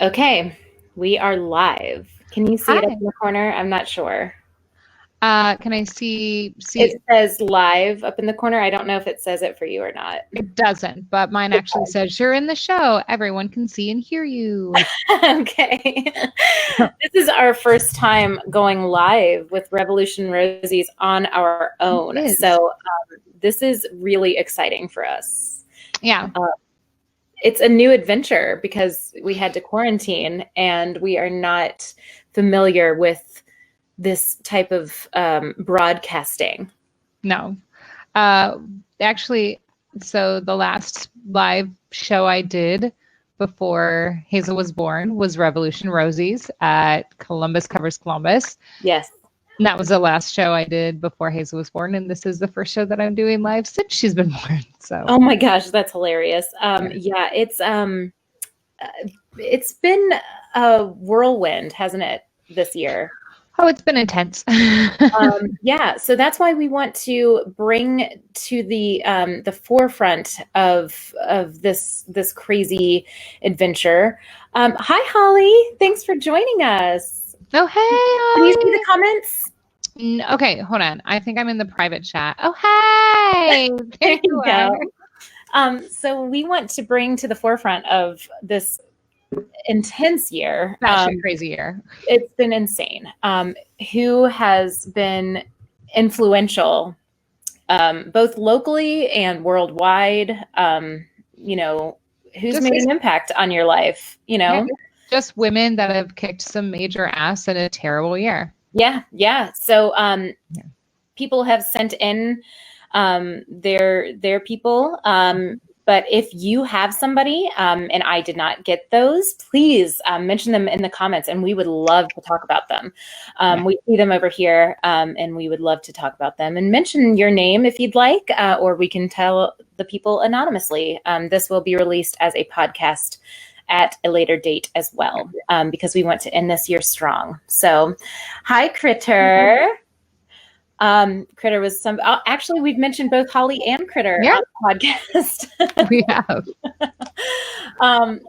Okay, we are live. Can you see it up Hi. in the corner? I'm not sure. Can I see? It says live up in the corner. I don't know if it says it for you or not. It doesn't, but mine actually says you're in the show. Everyone can see and hear you. Okay. This is our first time going live with Revolution Rosies on our own. It is. So this is really exciting for us. Yeah. It's a new adventure because we had to quarantine and we are not familiar with this type of broadcasting. No. Actually, so the last live show I did before Hazel was born was Revolution Rosies at Columbus Covers Columbus. Yes. And that was the last show I did before Hazel was born, and this is the first show that I'm doing live since she's been born. So. Oh my gosh, that's hilarious. Yeah, it's been a whirlwind, hasn't it, this year? Oh, it's been intense. Yeah, so that's why we want to bring to the forefront of this crazy adventure. Hi, Holly. Thanks for joining us. Oh, hey. Can you see the comments? Okay, hold on. I think I'm in the private chat. Oh, hey. There you go. So we want to bring to the forefront of this intense year. Crazy year. It's been insane. Who has been influential, both locally and worldwide? Who's made an impact on your life? Just women that have kicked some major ass in a terrible year. Yeah. So people have sent in their people. But if you have somebody, and I did not get those, please mention them in the comments, and we would love to talk about them. We see them over here, and we would love to talk about them. And mention your name if you'd like, or we can tell the people anonymously. This will be released as a podcast at a later date as well, because we want to end this year strong. So, hi, Critter. Critter was actually, we've mentioned both Holly and Critter on the podcast. We have.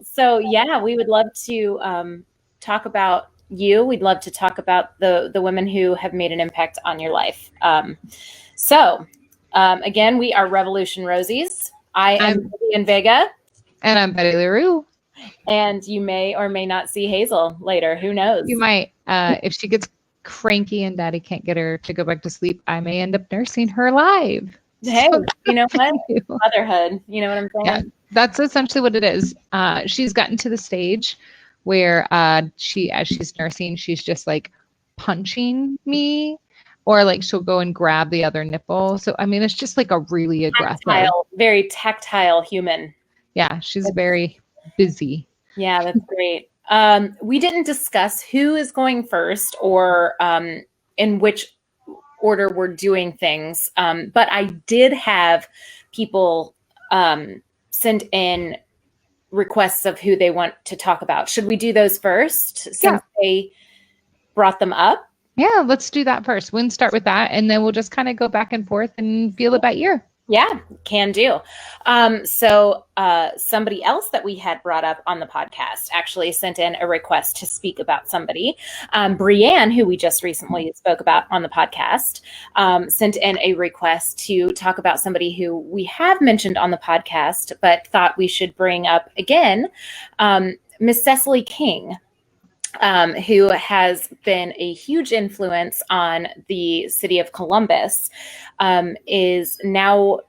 So yeah, we would love to talk about you. We'd love to talk about the women who have made an impact on your life. Again, we are Revolution Rosies. I'm Vivian Vega. And I'm Betty LaRue. And you may or may not see Hazel later. Who knows? You might. If she gets cranky and Daddy can't get her to go back to sleep, I may end up nursing her live. Hey, you know what? Motherhood. You know what I'm saying? Yeah, that's essentially what it is. She's gotten to the stage where as she's nursing, she's just like punching me, or like she'll go and grab the other nipple. So I mean, it's just like a really aggressive, very tactile human. Yeah, she's very busy. Yeah, that's great. We didn't discuss who is going first or in which order we're doing things. But I did have people send in requests of who they want to talk about. Should we do those first since they brought them up? Yeah, let's do that first. We can start with that, and then we'll just kind of go back and forth and feel it by ear. Yeah, can do. So somebody else that we had brought up on the podcast actually sent in a request to speak about somebody. Brianne, who we just recently spoke about on the podcast, sent in a request to talk about somebody who we have mentioned on the podcast, but thought we should bring up again, Miss Cecily King. Who has been a huge influence on the city of Columbus, is now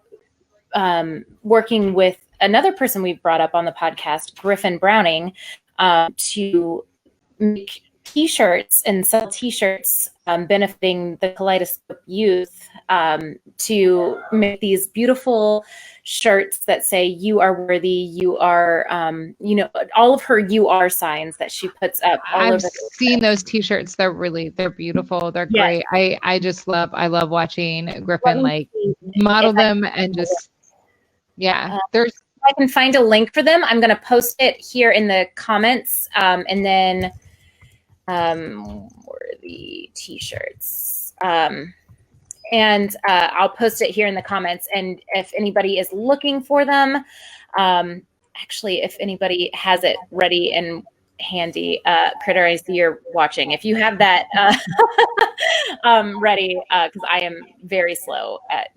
working with another person we've brought up on the podcast, Griffin Browning, to make T-shirts and sell T-shirts benefiting the Kaleidoscope youth, to make these beautiful shirts that say "You are worthy," "You are," all of her "You are" signs that she puts up. I've seen those T-shirts. They're beautiful. They're great. I love watching Griffin model them and just there's. I can find a link for them. I'm going to post it here in the comments, and then worthy T-shirts. And I'll post it here in the comments. And if anybody is looking for them, actually, if anybody has it ready and handy. Critter, I see you're watching. If you have that ready, because I am very slow at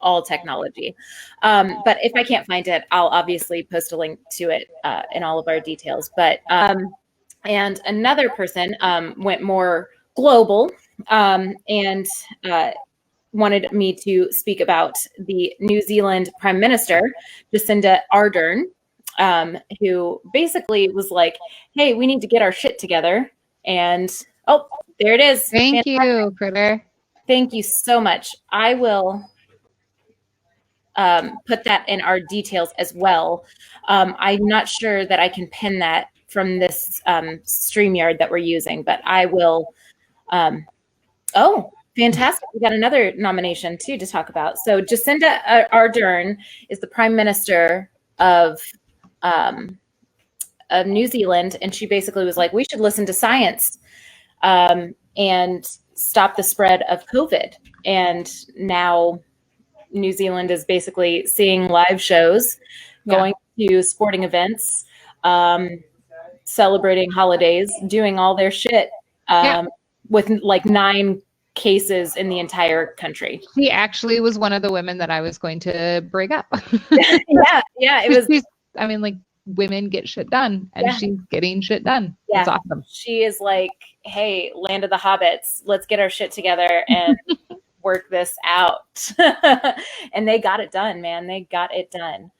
all technology. But if I can't find it, I'll obviously post a link to it in all of our details. But and another person went more global and wanted me to speak about the New Zealand Prime Minister, Jacinda Ardern, who basically was like, hey, we need to get our shit together. And oh, there it is. Thank you, Critter. Thank you so much. I will put that in our details as well. I'm not sure that I can pin that from this StreamYard that we're using, but I will. Oh, fantastic. We got another nomination too to talk about. So Jacinda Ardern is the Prime Minister of New Zealand, and she basically was like, we should listen to science and stop the spread of COVID. And now New Zealand is basically seeing live shows, going to sporting events, celebrating holidays, doing all their shit with like 9 cases in the entire country. She actually was one of the women that I was going to bring up. Yeah, it was. I mean, like, women get shit done, and she's getting shit done. Yeah. It's awesome. She is like, hey, land of the hobbits, let's get our shit together and work this out. And they got it done, man. They got it done.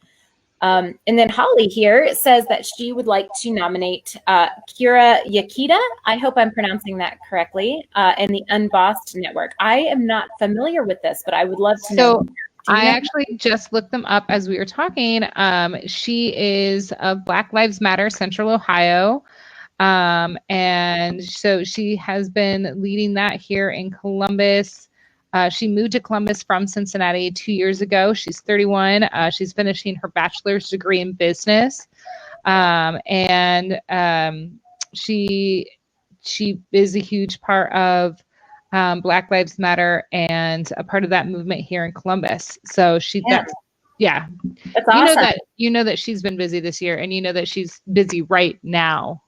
And then Holly here says that she would like to nominate Kira Yakita. I hope I'm pronouncing that correctly. And the Unbossed Network. I am not familiar with this, but I would love to know. I actually just looked them up as we were talking. She is of Black Lives Matter Central Ohio. And so she has been leading that here in Columbus. She moved to Columbus from Cincinnati 2 years ago. She's 31. She's finishing her bachelor's degree in business. And she is a huge part of Black Lives Matter and a part of that movement here in Columbus. So that's awesome. You know that she's been busy this year, and you know that she's busy right now.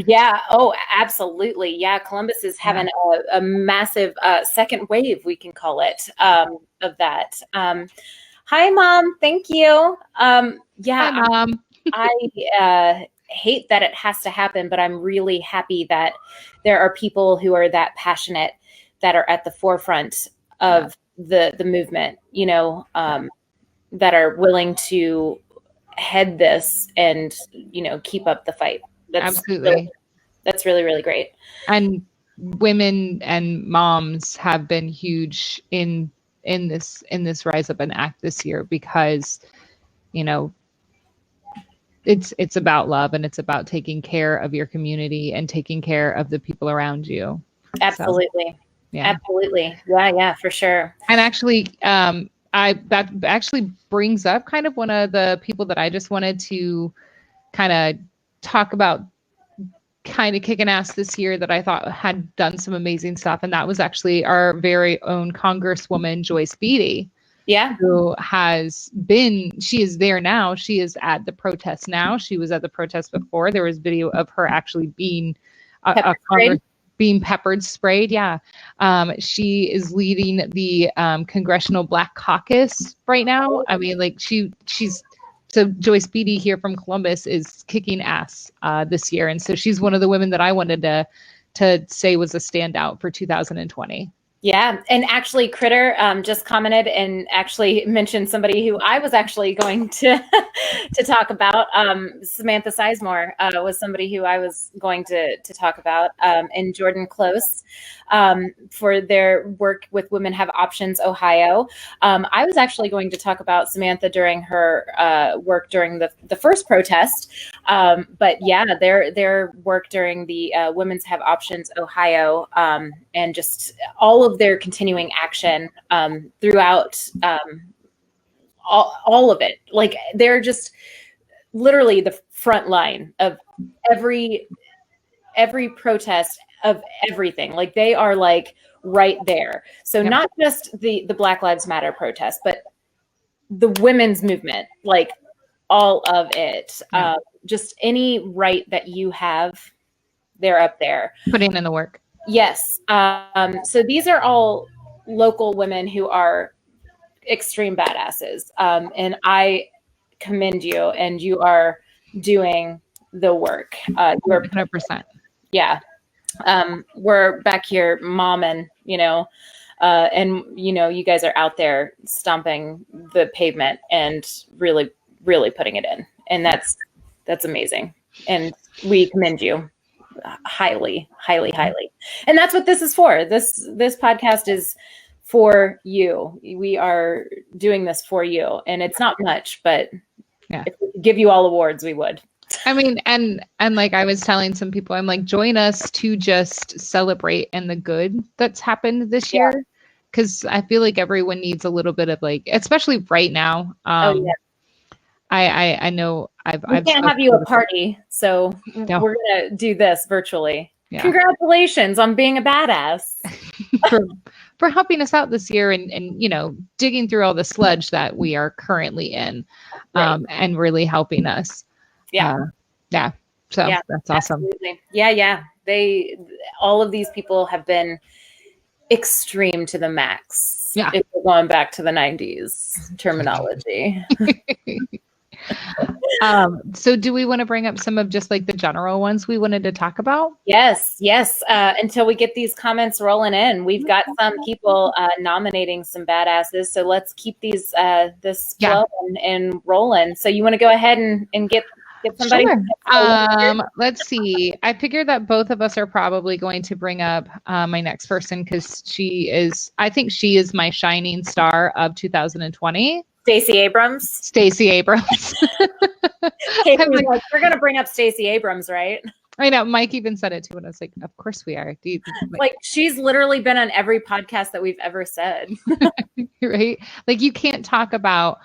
Yeah. Oh, absolutely. Yeah. Columbus is having a massive second wave, we can call it, of that. Hi, Mom. Thank you. Hi, Mom. I hate that it has to happen, but I'm really happy that there are people who are that passionate that are at the forefront of the movement, you know, that are willing to head this and, you know, keep up the fight. Absolutely. That's really, really great. And women and moms have been huge in this Rise Up and Act this year, because, you know, it's about love, and it's about taking care of your community and taking care of the people around you. Absolutely. So, yeah. Absolutely. Yeah, for sure. And actually, that actually brings up kind of one of the people that I just wanted to kind of talk about, kind of kicking ass this year, that I thought had done some amazing stuff. And that was actually our very own Congresswoman, Joyce Beatty. Yeah. Who she is there now. She is at the protest now. She was at the protest before. There was video of her actually being being peppered sprayed. Yeah. She is leading the Congressional Black Caucus right now. I mean, like so Joyce Beatty here from Columbus is kicking ass this year. And so she's one of the women that I wanted to say was a standout for 2020. Yeah. And actually Critter just commented and actually mentioned somebody who I was actually going to talk about. Samantha Sizemore was somebody who I was going to talk about, and Jordan Close for their work with Women Have Options Ohio. I was actually going to talk about Samantha during her work during the first protest. But yeah, their work during the Women's Have Options Ohio, and just all of their continuing action throughout all of it. Like, they're just literally the front line of every protest of everything. Like, they are like right there. So not just the Black Lives Matter protest, but the women's movement, like all of it. just any right that you have, they're up there. Putting in the work. Yes. So these are all local women who are extreme badasses. And I commend you, and you are doing the work. You're 100%. Yeah. We're back here momming, and you guys are out there stomping the pavement and really, really putting it in. And that's amazing. And we commend you highly, highly, highly. And that's what this is for. This podcast is for you. We are doing this for you. And it's not much, but if we could give you all awards, we would. I mean, and like I was telling some people, I'm like, join us to just celebrate and the good that's happened this year. Because I feel like everyone needs a little bit of like, especially right now. I know we can't have you a party, so we're gonna do this virtually. Yeah. Congratulations on being a badass. for helping us out this year and digging through all the sludge that we are currently in, and really helping us. So that's awesome. Absolutely. All of these people have been extreme to the max. If we're going back to the 90s terminology. So do we want to bring up some of just like the general ones we wanted to talk about? Yes. Until we get these comments rolling in, we've got some people nominating some badasses. So let's keep this flow and rolling. So you want to go ahead and get somebody? Sure. Let's see. I figured that both of us are probably going to bring up my next person because I think she is my shining star of 2020. Stacey Abrams. Kate was like, we're going to bring up Stacey Abrams, right? I know. Mike even said it too. And I was like, of course we are. Like she's literally been on every podcast that we've ever said. Right? Like you can't talk about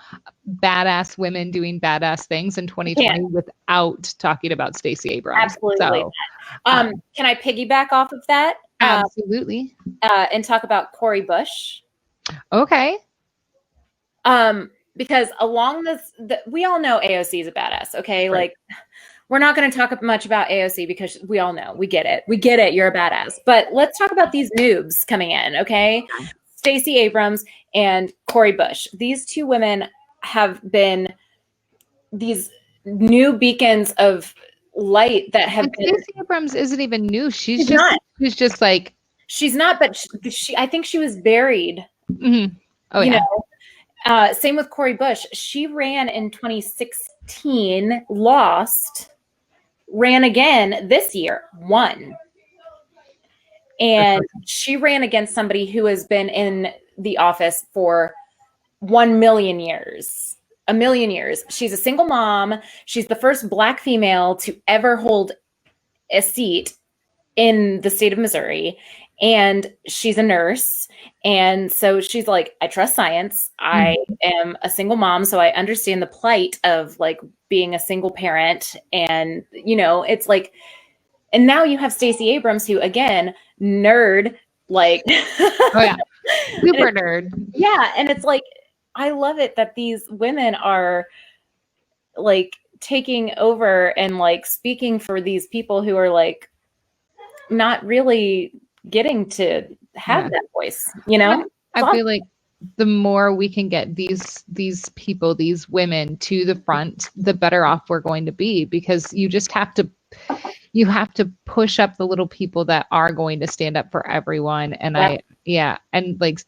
badass women doing badass things in 2020 without talking about Stacey Abrams. Absolutely. So, can I piggyback off of that? Absolutely. And talk about Cori Bush. Okay. Because along we all know AOC is a badass. Okay. Right. Like we're not going to talk much about AOC because we all know, we get it. You're a badass, but let's talk about these noobs coming in. Okay. Stacey Abrams and Cori Bush. These two women have been these new beacons of light that have been. Stacey Abrams isn't even new. She's just like, she's not, but I think she was buried. Mm-hmm. Oh yeah. Same with Cori Bush. She ran in 2016, lost, ran again this year, won. And she ran against somebody who has been in the office for 1 million years. 1 million years. She's a single mom. She's the first Black female to ever hold a seat in the state of Missouri. And she's a nurse. And so she's like, I trust science. I am a single mom. So I understand the plight of like being a single parent. And, it's like, and now you have Stacey Abrams, who again, nerd, like, oh yeah, super nerd. Yeah. And it's like, I love it that these women are like taking over and like speaking for these people who are like not really getting to have that voice, I feel like the more we can get these people, these women to the front, the better off we're going to be, because you just have to push up the little people that are going to stand up for everyone. And and like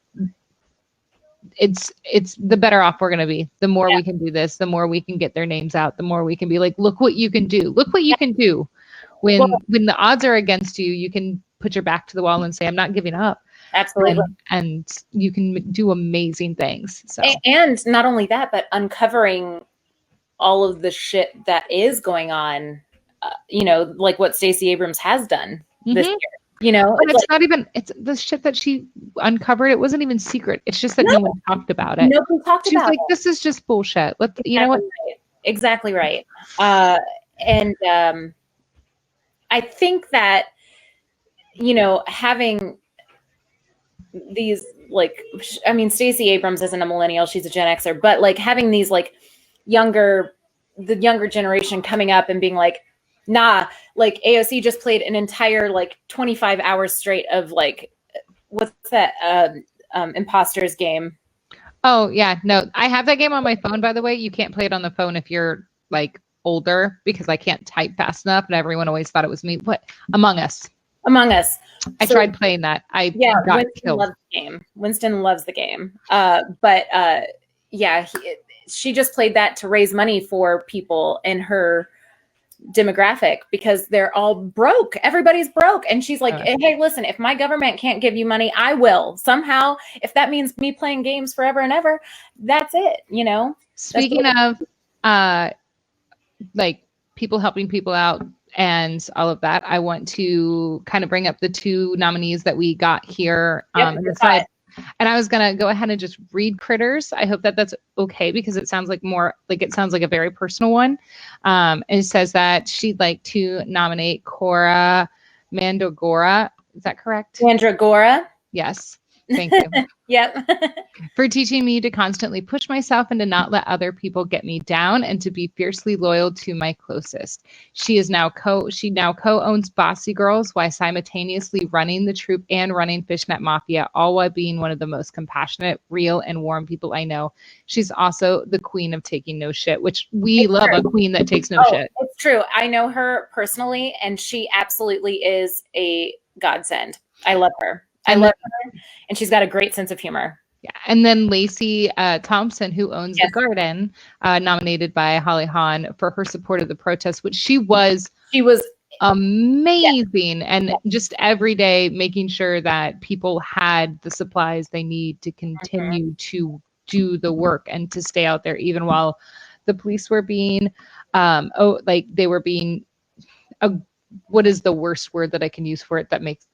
it's the better off we're going to be. The more we can do this, the more we can get their names out, the more we can be like, look what you can do. Look what you can do. When the odds are against you, you can put your back to the wall and say, I'm not giving up. Absolutely. And you can do amazing things. So, and not only that, but uncovering all of the shit that is going on, like what Stacey Abrams has done this year. It's the shit that she uncovered. It wasn't even secret. It's just that no one talked about it. Nobody talked about it. She's like, this is just bullshit. You know what? Right. Exactly right. And I think that, having these Stacey Abrams isn't a millennial, she's a Gen Xer, but like having these like younger the younger generation coming up and being like, nah, like AOC just played an entire like 25 hours straight of like, what's that imposters game? Oh yeah, no, I have that game on my phone, by the way. You can't play it on the phone if you're like older because I can't type fast enough, and everyone always thought it was me. What? Among Us. Among Us. I tried playing that. I got Winston killed. loves the game. Winston loves the game. But she just played that to raise money for people in her demographic because they're all broke. Everybody's broke. And she's like, hey, listen, if my government can't give you money, I will. Somehow, if that means me playing games forever and ever, that's it, you know? Speaking of like people helping people out and all of that, I want to kind of bring up the two nominees that we got here in the side. And I was going to go ahead and just read Critters. I hope that that's okay because it sounds like a very personal one. And it says that she'd like to nominate Cora Mandragora. Is that correct? Mandragora. Yes. Thank you. Yep. For teaching me to constantly push myself and to not let other people get me down and to be fiercely loyal to my closest. She now co-owns Bossy Girls while simultaneously running the troupe and running Fishnet Mafia, all while being one of the most compassionate, real, and warm people I know. She's also the queen of taking no shit, which we love a queen that takes no shit. It's true. I know her personally, and she absolutely is a godsend. I love her. I love her, and she's got a great sense of humor. Yeah, and then Lacey Thompson, who owns The Garden, nominated by Holly Hahn for her support of the protest, which she was amazing, and just every day making sure that people had the supplies they need to continue to do the work and to stay out there, even while the police were being, they were being. What is the worst word that I can use for it that makes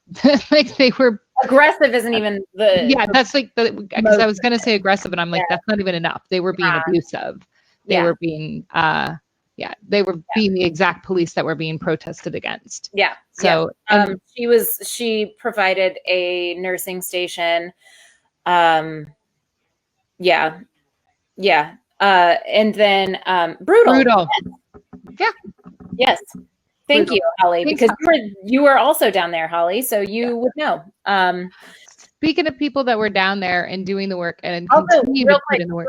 like they were aggressive isn't even the that's like because I was going to say aggressive and I'm like that's not even enough. They were being abusive. They were being they were being the exact police that were being protested against. Yeah. So she provided a nursing station. And then brutal. Yeah. Yes. Thank you, Holly, because you were also down there, Holly, so you would know. Speaking of people that were down there and doing the work and also, continue to put in the work.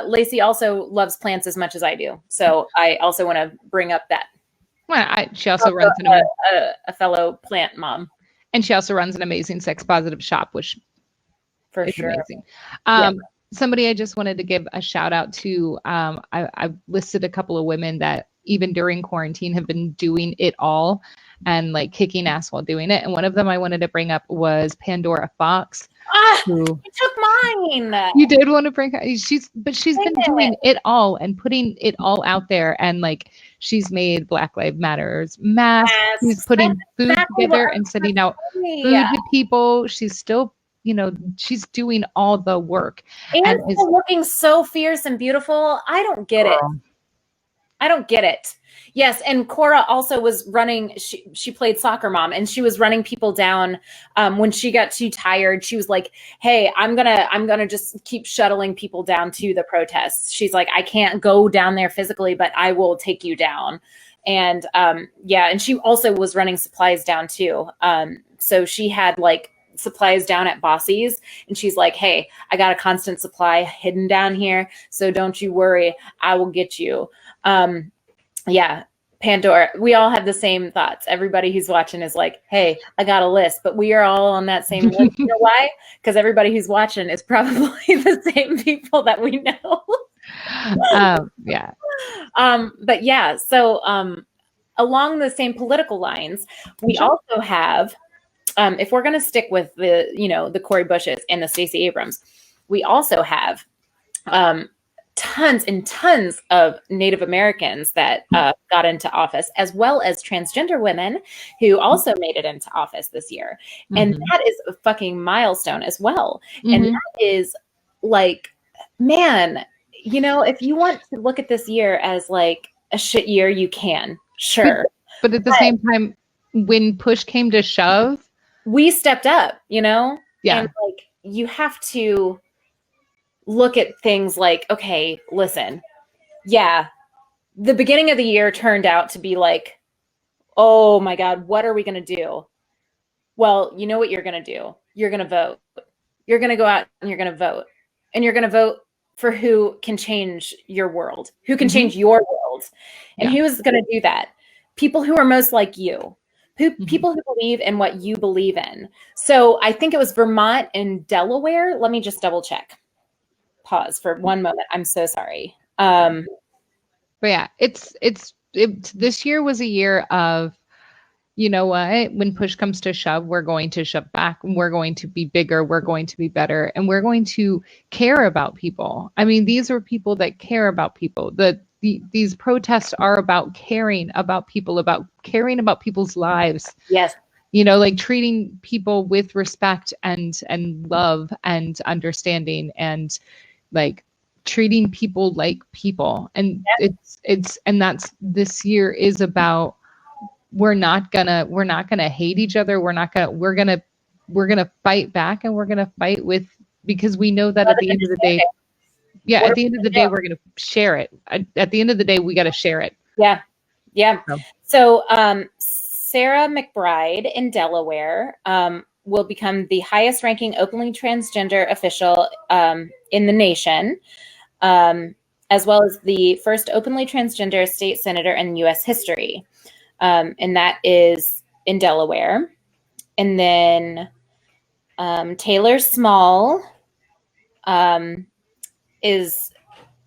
Lacey also loves plants as much as I do, so I also want to bring up that. Well, she also runs a fellow plant mom, and she also runs an amazing sex positive shop, which for is sure amazing. Somebody I just wanted to give a shout out to. I've listed a couple of women that even during quarantine have been doing it all and like kicking ass while doing it. And one of them I wanted to bring up was Pandora Fox. You took mine. You did want to bring her. She's been doing it all and putting it all out there. And like, she's made Black Lives Matters masks. She's putting food together and sending out food to people. She's still, she's doing all the work. And looking so fierce and beautiful. I don't get it. I don't get it. Yes, and Cora also was running. She played soccer mom, and she was running people down when she got too tired. She was like, "Hey, I'm gonna just keep shuttling people down to the protests." She's like, "I can't go down there physically, but I will take you down." And and she also was running supplies down too. So she had like supplies down at Bossy's, and she's like, "Hey, I got a constant supply hidden down here, so don't you worry, I will get you." Pandora, we all have the same thoughts. Everybody who's watching is like, hey, I got a list, but we are all on that same list. You know why? Because everybody who's watching is probably the same people that we know. So along the same political lines, we also have, if we're going to stick with the Cori Bushes and the Stacey Abrams, we also have tons and tons of Native Americans that got into office, as well as transgender women who also made it into office this year. Mm-hmm. And that is a fucking milestone as well. Mm-hmm. And that is like, man, if you want to look at this year as like a shit year, you can, sure. But at the same time, when push came to shove, we stepped up, Yeah. And like, you have to look at things like, okay, listen, the beginning of the year turned out to be like, oh my God, what are we going to do? Well, you know what you're going to do? You're going to vote. You're going to go out and you're going to vote. And you're going to vote for who can change your world, who can change your world. And who is going to do that? People who are most like you, people who believe in what you believe in. So I think it was Vermont and Delaware. Let me just double check. Pause for one moment. I'm so sorry. But yeah, this year was a year of, you know what, when push comes to shove, we're going to shove back. We're going to be bigger. We're going to be better. And we're going to care about people. I mean, these are people that care about people. These protests are about caring about people, about caring about people's lives. Yes. You know, like treating people with respect and love and understanding, and like treating people like people. And and that's, this year is about, we're not gonna hate each other. We're gonna fight back, and we're gonna fight with, because we know that at the end of the day, at the end of the day, we're gonna share it. At the end of the day, we got to share it. Yeah. So Sarah McBride in Delaware will become the highest ranking openly transgender official in the nation, as well as the first openly transgender state senator in U.S. history. And that is in Delaware. And then Taylor Small is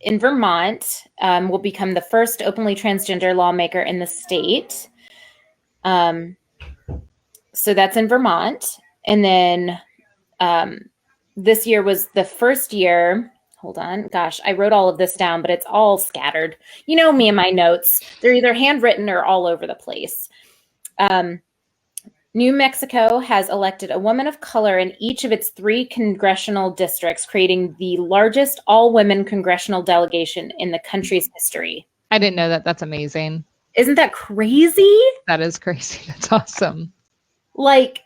in Vermont, will become the first openly transgender lawmaker in the state. So that's in Vermont. And then this year was the first year. Hold on. Gosh, I wrote all of this down, but it's all scattered. You know me and my notes. They're either handwritten or all over the place. New Mexico has elected a woman of color in each of its 3 congressional districts, creating the largest all-women congressional delegation in the country's history. I didn't know that. That's amazing. Isn't that crazy? That is crazy. That's awesome. Like,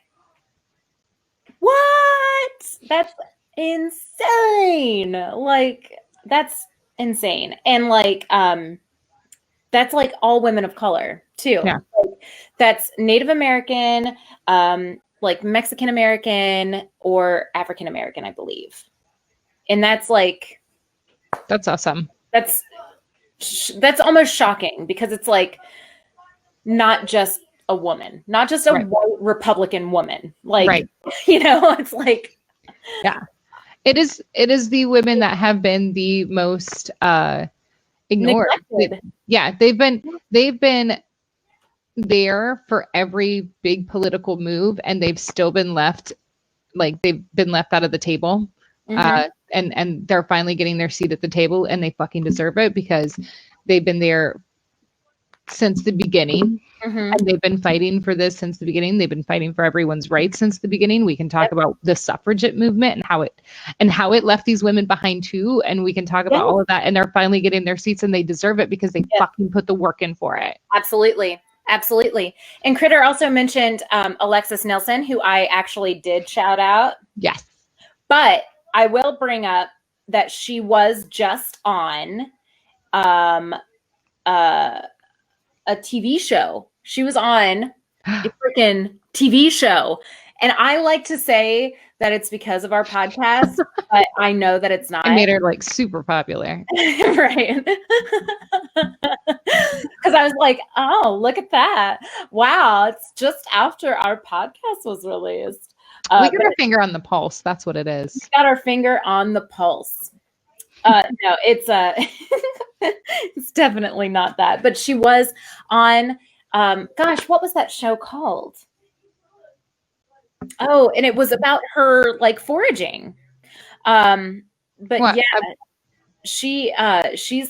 what? That's insane. Like, that's insane. And like that's like all women of color too. Yeah. Like, that's Native American, like Mexican American or African American, I believe. And that's like, that's awesome. That's almost shocking, because it's like not just a woman, not just a white Republican woman. Like, you know, it's like, yeah. It is the women that have been the most ignored. They've been there for every big political move, and they've still been left, like they've been left out of the table. And they're finally getting their seat at the table, and they fucking deserve it, because they've been there since the beginning. And they've been fighting for this since the beginning. They've been fighting for everyone's rights since the beginning. We can talk about the suffragette movement and how it left these women behind too. And we can talk about all of that. And they're finally getting their seats, and they deserve it, because they fucking put the work in for it. Absolutely. And Critter also mentioned Alexis Nelson, who I actually did shout out. Yes. But I will bring up that she was just on a TV show. She was on a freaking TV show. And I like to say that it's because of our podcast, but I know that it's not. I made her like super popular. Right. Because I was like, oh, look at that. Wow. It's just after our podcast was released. We got our finger on the pulse. That's what it is. We got our finger on the pulse. No, it's it's definitely not that. But she was on, gosh, what was that show called? Oh, and it was about her like foraging. But what? She's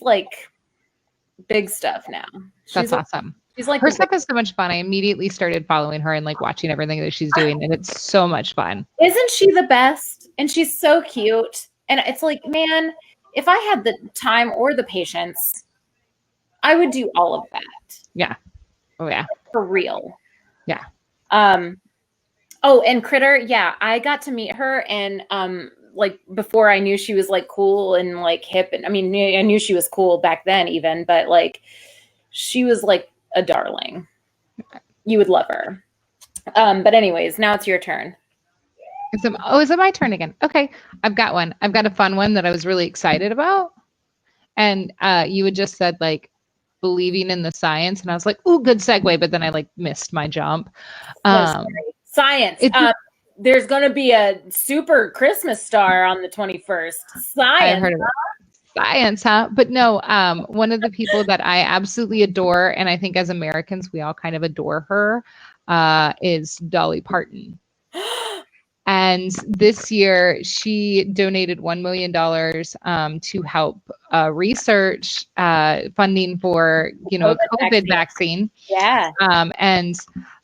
like big stuff now. That's awesome. She's like, her stuff is so much fun. I immediately started following her and like watching everything that she's doing, and it's so much fun. Isn't she the best? And she's so cute. And it's like, man, if I had the time or the patience, I would do all of that. Yeah. Oh yeah. For real. Yeah. Oh, and Critter, yeah, I got to meet her, and like before I knew she was like cool and like hip. And I mean, I knew she was cool back then even, but like she was like a darling. You would love her. But anyways, now it's your turn. Is it my turn again? Okay, I've got one. I've got a fun one that I was really excited about. And you had just said like believing in the science, and I was like, "Ooh, good segue," but then I like missed my jump. Science. There's going to be a super Christmas star on the 21st. Science. I heard of it. Science, huh? But no, one of the people that I absolutely adore, and I think as Americans we all kind of adore her, is Dolly Parton. And this year, she donated $1 million to help research funding for, COVID vaccine. Yeah. And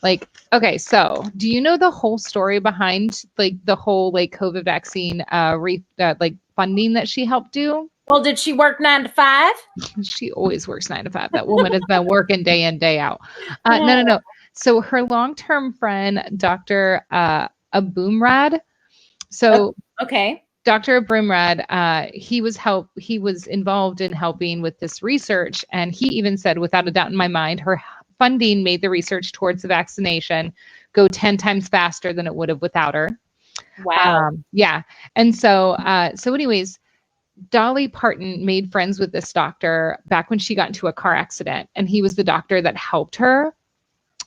like, okay, so do you know the whole story behind like the whole like COVID vaccine like funding that she helped do? Well, did she work 9 to 5? She always works 9 to 5. That woman has been working day in, day out. No. So her long-term friend, Dr. Abumrad. So okay. Dr. Abumrad, he was involved in helping with this research, and he even said, without a doubt in my mind, her funding made the research towards the vaccination go 10 times faster than it would have without her. Wow. Yeah. And so anyways, Dolly Parton made friends with this doctor back when she got into a car accident, and he was the doctor that helped her.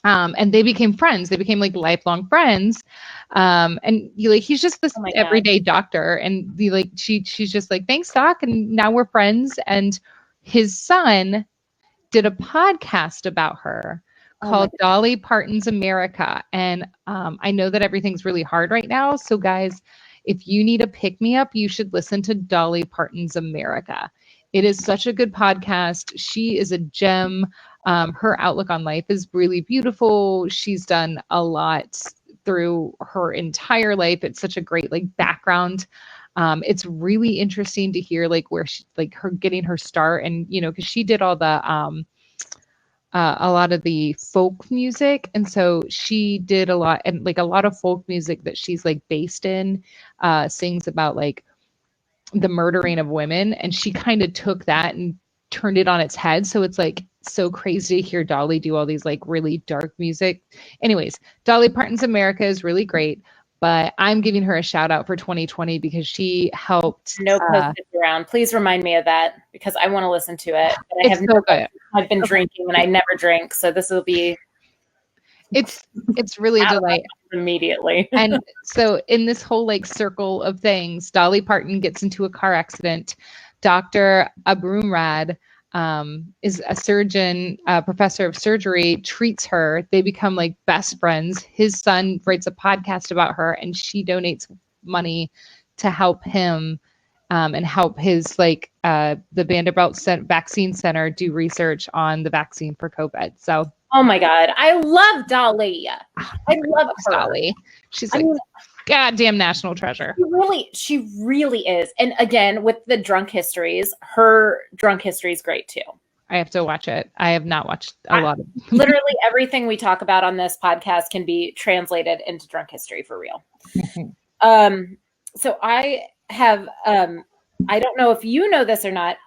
And they became friends. They became like lifelong friends. And he's just this everyday doctor. And she's just like, thanks, doc. And now we're friends. And his son did a podcast about her called Dolly Parton's America. And I know that everything's really hard right now. So guys, if you need a pick me up, you should listen to Dolly Parton's America. It is such a good podcast. She is a gem. Her outlook on life is really beautiful. She's done a lot through her entire life. It's such a great background. It's really interesting to hear where she her getting her start, and because she did all the a lot of the folk music, and so she did a lot, and a lot of folk music that she's based in sings about the murdering of women, and she kind of took that and turned it on its head. So it's so crazy to hear Dolly do all these really dark music. Anyways, Dolly Parton's America is really great, but I'm giving her a shout out for 2020 because she helped. No post-its around. Please remind me of that because I want to listen to it. But I've been drinking and I never drink, so this will be. It's really a delight. Immediately. And so in this whole circle of things, Dolly Parton gets into a car accident. Dr. Abumrad is a surgeon, professor of surgery, treats her. They become best friends. His son writes a podcast about her, and she donates money to help him and help his the Vanderbilt Vaccine Center do research on the vaccine for COVID. So. Oh my God. I love Dolly. I love her. Dolly. She's goddamn national treasure. She really is. And again, with the drunk histories, her drunk history is great too. I have to watch it. I have not watched a lot of literally everything we talk about on this podcast can be translated into drunk history for real. So I have, I don't know if you know this or not.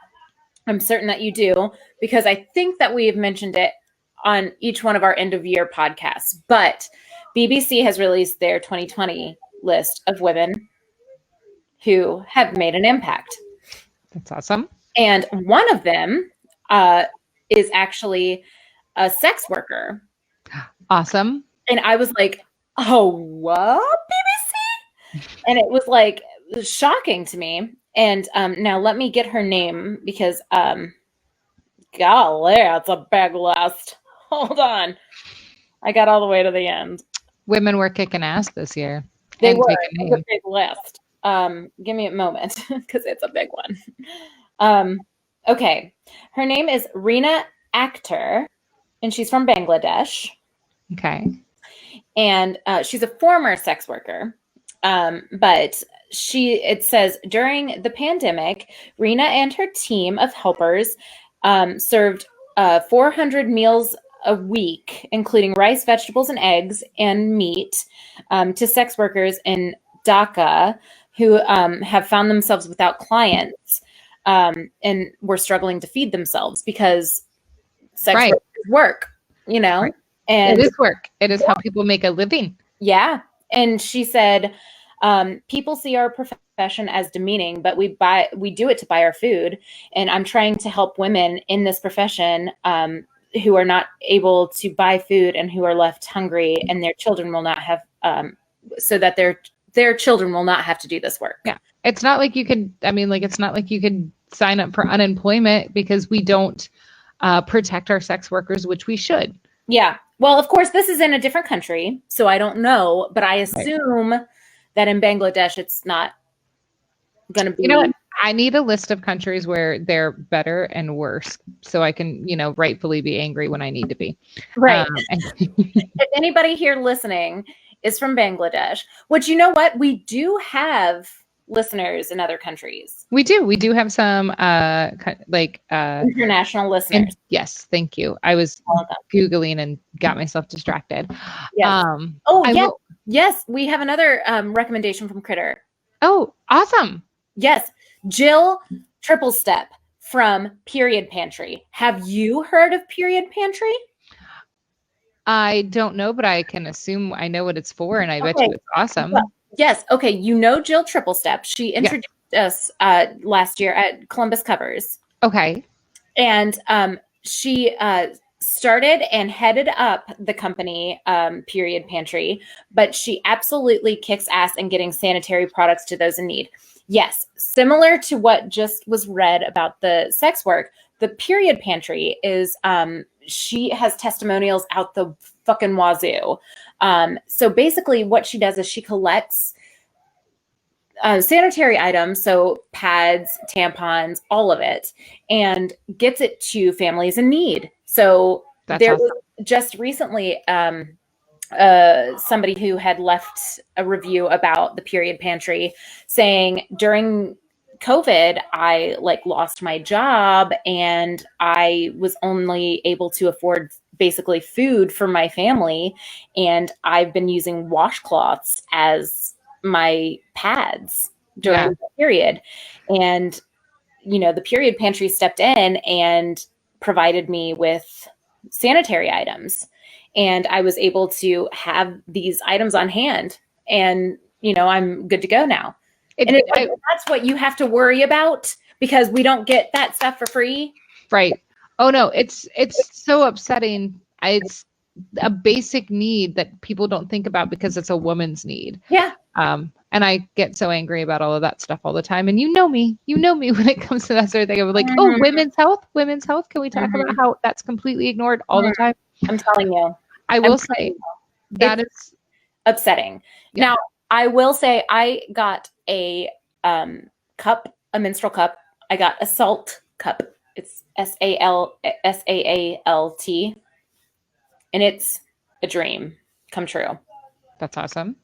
I'm certain that you do, because I think that we've mentioned it on each one of our end of year podcasts, but BBC has released their 2020 list of women who have made an impact. That's awesome. And one of them is actually a sex worker. Awesome. And I was like, oh, what, BBC? And it was shocking to me. And now let me get her name because, golly, it's a big list. Hold on. I got all the way to the end. Women were kicking ass this year. They were. It's a big list. Give me a moment because it's a big one. Okay. Her name is Reena Akhter, and she's from Bangladesh. Okay. And she's a former sex worker. But it says, during the pandemic, Reena and her team of helpers served 400 meals a week, including rice, vegetables, and eggs and meat, to sex workers in DACA who have found themselves without clients and were struggling to feed themselves because sex Right. work is work, you know? Right. And It is work. It is how people make a living. yeah. And she said, people see our profession as demeaning, but we do it to buy our food. And I'm trying to help women in this profession who are not able to buy food and who are left hungry, and their children will not have, so that their children will not have to do this work. Yeah. It's not like you could, I mean, like, it's not like you could sign up for unemployment because we don't protect our sex workers, which we should. Yeah. Well, of course, this is in a different country, so I don't know, but I assume that in Bangladesh, it's not going to be. You know what? I need a list of countries where they're better and worse so I can, rightfully be angry when I need to be. Right. If anybody here listening is from Bangladesh, which, you know what? We do have listeners in other countries. We do have some international listeners. Yes, thank you. I was Googling and got myself distracted. Yes. Yes, we have another recommendation from Critter. Oh, awesome. Yes, Jill Triple Step from Period Pantry. Have you heard of Period Pantry? I don't know, but I can assume I know what it's for, and I bet you it's awesome. Well, yes. Okay. You know Jill Triple Step. She introduced us last year at Columbus Covers. Okay. And she started and headed up the company, Period Pantry, but she absolutely kicks ass in getting sanitary products to those in need. Yes, similar to what just was read about the sex work, the Period Pantry is, she has testimonials out the fucking wazoo. So basically what she does is she collects sanitary items, so pads, tampons, all of it, and gets it to families in need. So there was just recently somebody who had left a review about the Period Pantry saying during COVID, I lost my job and I was only able to afford basically food for my family. And I've been using washcloths as my pads during the period. And, the Period Pantry stepped in and provided me with sanitary items. And I was able to have these items on hand and, I'm good to go now. That's what you have to worry about because we don't get that stuff for free. Right. Oh no, it's so upsetting. It's a basic need that people don't think about because it's a woman's need. Yeah. And I get so angry about all of that stuff all the time. And you know me when it comes to that sort of thing. I'm like, oh, women's health. Can we talk about how that's completely ignored all the time? I'm telling you. I will say that is upsetting. Yeah. Now, I will say I got a cup, a menstrual cup. I got a salt cup. It's SAALT. And it's a dream come true. That's awesome.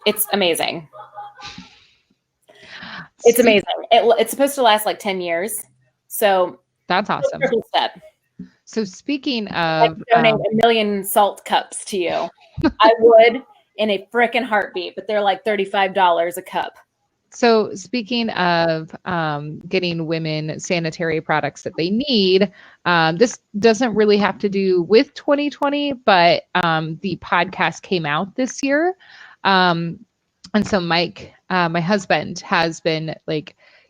It's amazing. It's amazing. It's supposed to last 10 years. So that's awesome. Step. So speaking of, I donate 1 million salt cups to you. I would in a frickin' heartbeat, but they're $35 a cup. So speaking of getting women sanitary products that they need, this doesn't really have to do with 2020, but the podcast came out this year. And so Mike, my husband, has been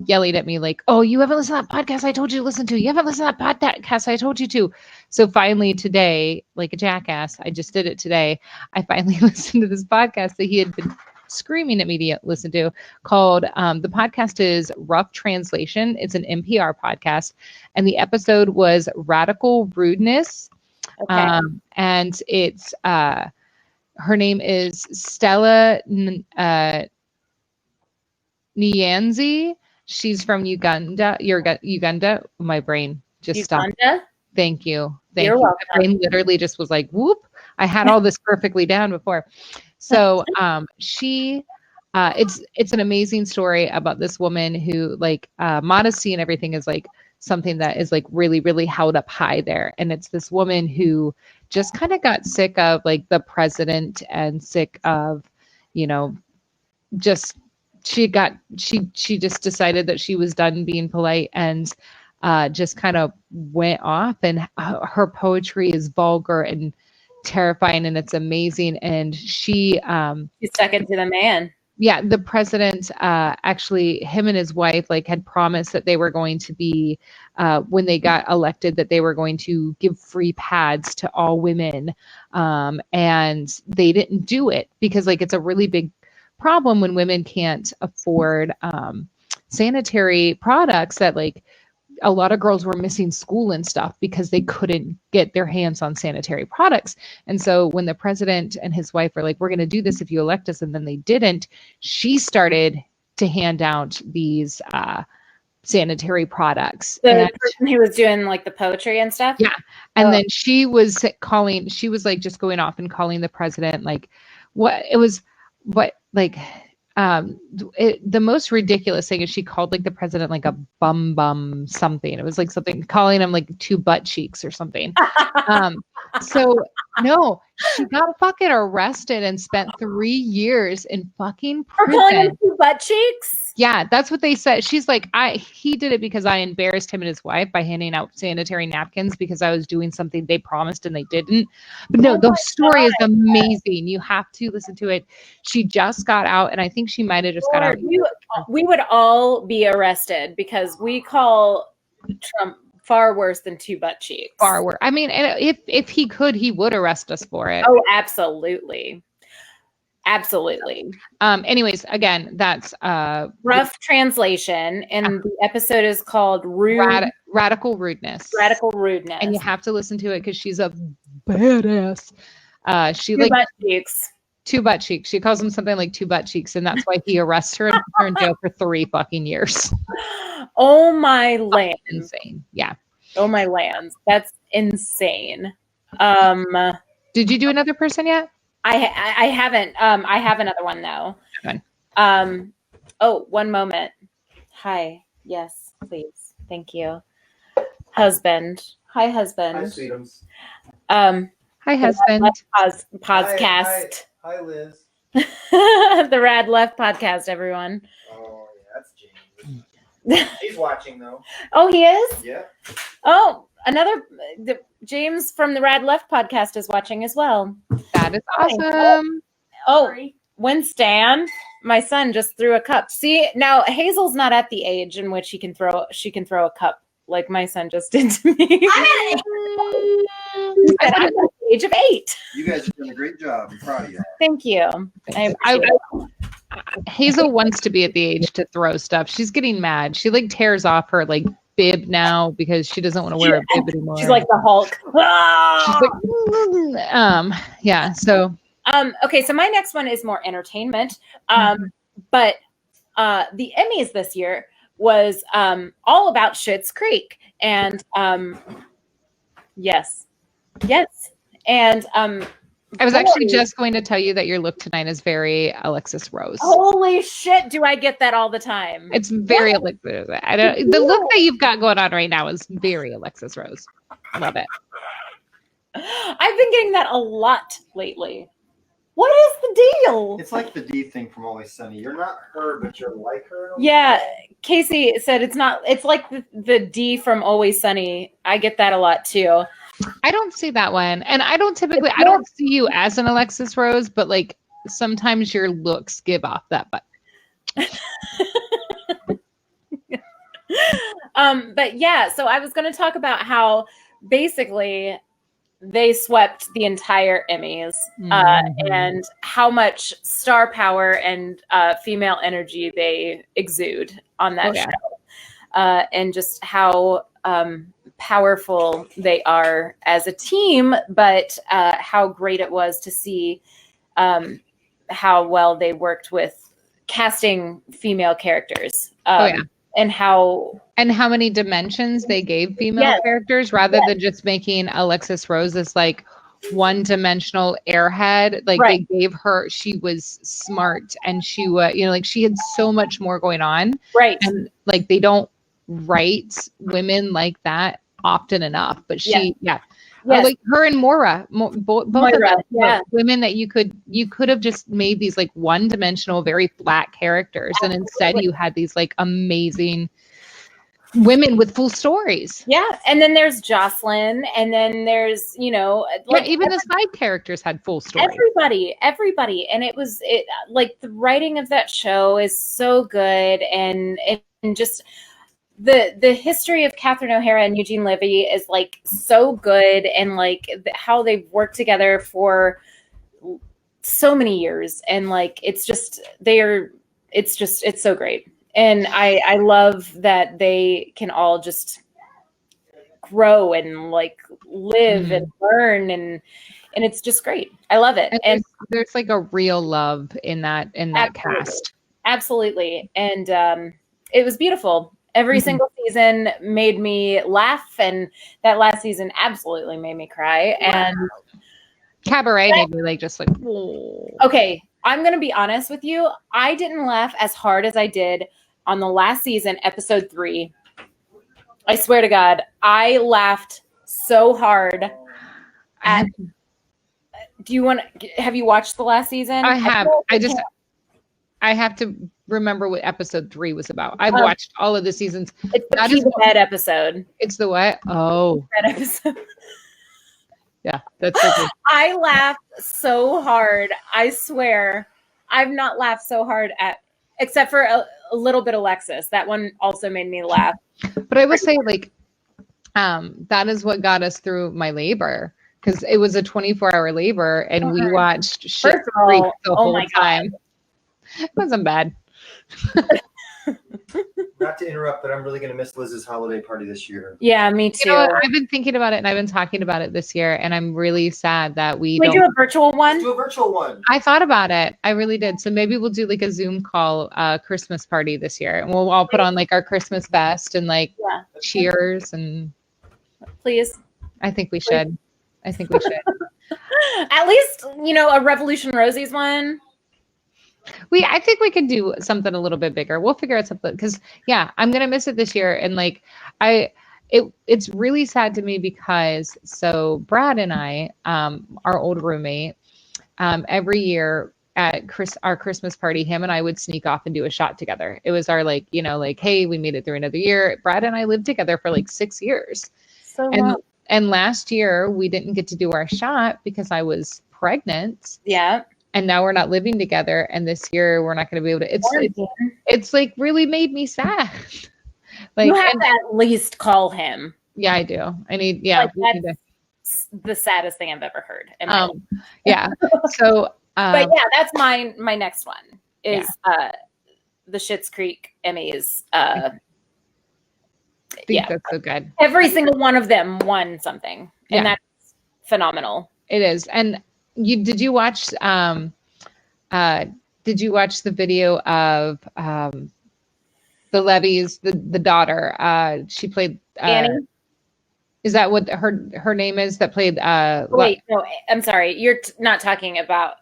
yelling at me oh, you haven't listened to that podcast I told you to listen to. You haven't listened to that podcast I told you to. So finally today, like a jackass, I just did it today. I finally listened to this podcast that he had been screaming at me to listen to called, the podcast is Rough Translation. It's an NPR podcast. And the episode was Radical Rudeness. Okay. And it's, her name is Stella Nyanzi. She's from Uganda. Uganda. My brain just stopped. Thank you. You're welcome. My brain literally just was whoop. I had all this perfectly down before. So she, it's an amazing story about this woman who modesty and everything is something that is really, really held up high there. And it's this woman who just kind of got sick of the president and sick of, just she just decided that she was done being polite and just kind of went off. And her poetry is vulgar and terrifying, and it's amazing. And she stuck it to the man. Yeah, the president actually, him and his wife like had promised that they were going to be when they got elected, that they were going to give free pads to all women, and they didn't do it because like it's a really big problem when women can't afford sanitary products, that like a lot of girls were missing school and stuff because they couldn't get their hands on sanitary products. And so when the president and his wife were like, we're going to do this if you elect us, and then they didn't, she started to hand out these sanitary products. The person who was doing like the poetry and stuff? Yeah. And then she was like just going off and calling the president like the most ridiculous thing is she called like the president like a bum something. It was like something, calling him like two butt cheeks or something. So no, she got fucking arrested and spent 3 years in fucking prison. For calling him two butt cheeks? Yeah, that's what they said. She's like, he did it because I embarrassed him and his wife by handing out sanitary napkins because I was doing something they promised and they didn't. But no, the story is amazing. You have to listen to it. She just got out, and I think she might have just got out. We would all be arrested because we call Trump far worse than two butt cheeks. Far worse. I mean, if he could, he would arrest us for it. Oh, absolutely. Absolutely. Anyways, again, that's rough translation, and the episode is called Radical Rudeness. Radical Rudeness. And you have to listen to it because she's a badass. She two butt cheeks. Two butt cheeks. She calls him something like two butt cheeks, and that's why he arrests her and puts her in jail for 3 fucking years. Oh my land. Insane. Yeah. Oh my lands. That's insane. Did you do another person yet? I haven't. I have another one though. Okay. Oh, one moment. Hi. Yes, please. Thank you. Husband. Hi, husband. Hi, sweetums. Hi, husband. Podcast. Hi, Liz. The Rad Left podcast, everyone. Oh, yeah, that's James. He's watching though. Oh, he is? Yeah. Oh, James from the Rad Left podcast is watching as well. That is awesome. Oh, Winston, my son just threw a cup. See, now Hazel's not at the age in which she can throw a cup like my son just did to me. I'm at the age of 8. You guys have done a great job. I'm proud of you. Thank you. Hazel wants to be at the age to throw stuff. She's getting mad. She like tears off her like bib now because she doesn't want to wear a bib anymore. She's like the Hulk. She's like, yeah. So okay, so my next one is more entertainment. But the Emmys this year was all about Schitt's Creek, and yes, and I was actually just going to tell you that your look tonight is very Alexis Rose. Holy shit, do I get that all the time? It's very Alexis. The look that you've got going on right now is very Alexis Rose. I love it. I've been getting that a lot lately. What is the deal? It's like the D thing from Always Sunny. You're not her, but you're like her. Yeah, Casey said it's not. It's like the D from Always Sunny. I get that a lot too. I don't see that one, and I don't see you as an Alexis Rose, but like sometimes your looks give off that vibe. But yeah, so I was going to talk about how basically they swept the entire Emmys, and how much star power and female energy they exude on that show, and just how powerful they are as a team, but how great it was to see how well they worked with casting female characters. And how many dimensions they gave female characters rather than just making Alexis Rose this like one-dimensional airhead. Like they gave her, she was smart and she was, like she had so much more going on. Right. And like they don't write women like that often enough. But she, Or Yes. like her and Moira, both of Moira, them, yeah. women that you could have just made these like one-dimensional, very flat characters, and instead Absolutely. you had these like amazing women with full stories. Yeah, and then there's Jocelyn, and then there's like Even the side characters had full stories. everybody, and it like the writing of that show is so good, and just the history of Catherine O'Hara and Eugene Levy is like so good, and like how they've worked together for so many years, and like it's so great. And I love that they can all just grow and like live and learn, and it's just great. I love it. And there's like a real love in that cast. Absolutely. And it was beautiful. Every single season made me laugh, and that last season absolutely made me cry. And Cabaret made me like just like, whoa. Okay, I'm going to be honest with you. I didn't laugh as hard as I did on the last season, episode 3. I swear to God, I laughed so hard at. Have you watched the last season? I have. I have to remember what episode 3 was about. I've watched all of the seasons. It's the bed episode. It's the what? Oh, that episode. Yeah, that's so good. I laughed so hard. I swear, I've not laughed so hard except for a little bit Alexis. That one also made me laugh. But I will say, like, that is what got us through my labor, because it was a 24-hour labor, and we watched shit Creek the whole time. It wasn't bad. Not to interrupt, but I'm really going to miss Liz's holiday party this year. Yeah, me too. I've been thinking about it, and I've been talking about it this year, and I'm really sad that we do a virtual one. Let's do a virtual one. I thought about it. I really did. So maybe we'll do like a Zoom call Christmas party this year, and we'll all put on like our Christmas best and like cheers and. Please. I think we should. At least a Revolution Rosies one. I think we could do something a little bit bigger. We'll figure out something, because I'm gonna miss it this year, and like it's really sad to me, because so Brad and I, our old roommate, every year at our Christmas party, him and I would sneak off and do a shot together. It was our like hey, we made it through another year. Brad and I lived together for like 6 years, and last year we didn't get to do our shot because I was pregnant. Yeah. And now we're not living together, and this year we're not going to be able to. It's like really made me sad. Like, you have to at least call him. Yeah, I do. I need. Yeah, like, that's the saddest thing I've ever heard. Yeah. So, but yeah, that's my next one is the Schitt's Creek Emmys. I think that's so good. Every single one of them won something, and that's phenomenal. It is, and. Did you watch the video of the Levy's the daughter? She played Annie. Is that what her name is? That played. Wait, no, I'm sorry. You're not talking about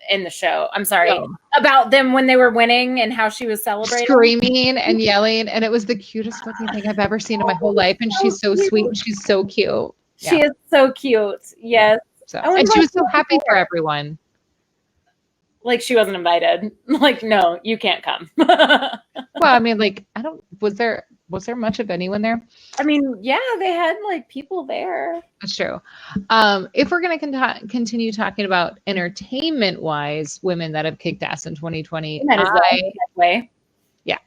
in the show. I'm sorry about them when they were winning and how she was celebrating, screaming and yelling, and it was the cutest fucking thing I've ever seen in my whole life. And she's so sweet and she's so cute. She is so cute. Yes. So, and she was so happy for everyone. Like she wasn't invited. Like, no, you can't come. Well, I mean, like, was there much of anyone there? I mean, yeah, they had like people there. That's true. If we're going to continue talking about entertainment-wise, women that have kicked ass in 2020,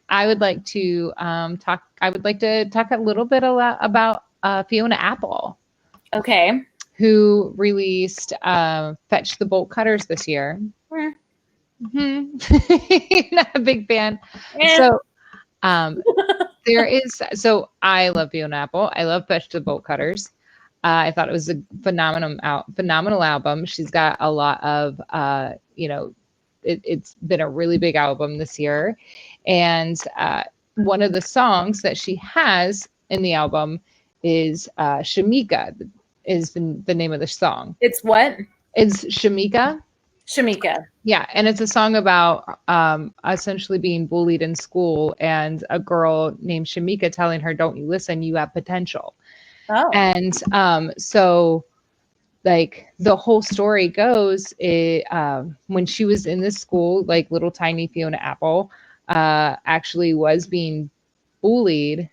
I would like to talk. I would like to talk a little bit about Fiona Apple. Okay. Who released Fetch the Bolt Cutters this year. Not a big fan. So so I love Fiona Apple. I love Fetch the Bolt Cutters. I thought it was a phenomenal album. She's got a lot of, it's been a really big album this year. And one of the songs that she has in the album is Shamika, is the name of the song. It's what? It's Shamika. Shamika. Yeah, and it's a song about essentially being bullied in school, and a girl named Shamika telling her, "Don't you listen? You have potential." Oh. And so like the whole story goes, when she was in this school, like little tiny Fiona Apple actually was being bullied.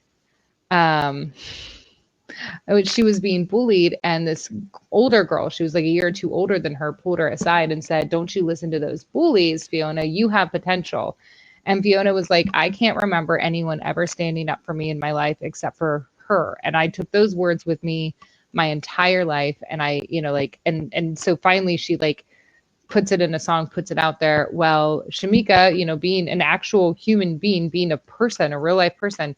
She was being bullied, and this older girl, she was like a year or two older than her, pulled her aside and said, "Don't you listen to those bullies, Fiona, you have potential." And Fiona was like, "I can't remember anyone ever standing up for me in my life except for her." And I took those words with me my entire life. And I, like, and so finally she like puts it in a song, puts it out there. Well, Shamika, being an actual human being, being a person, a real life person,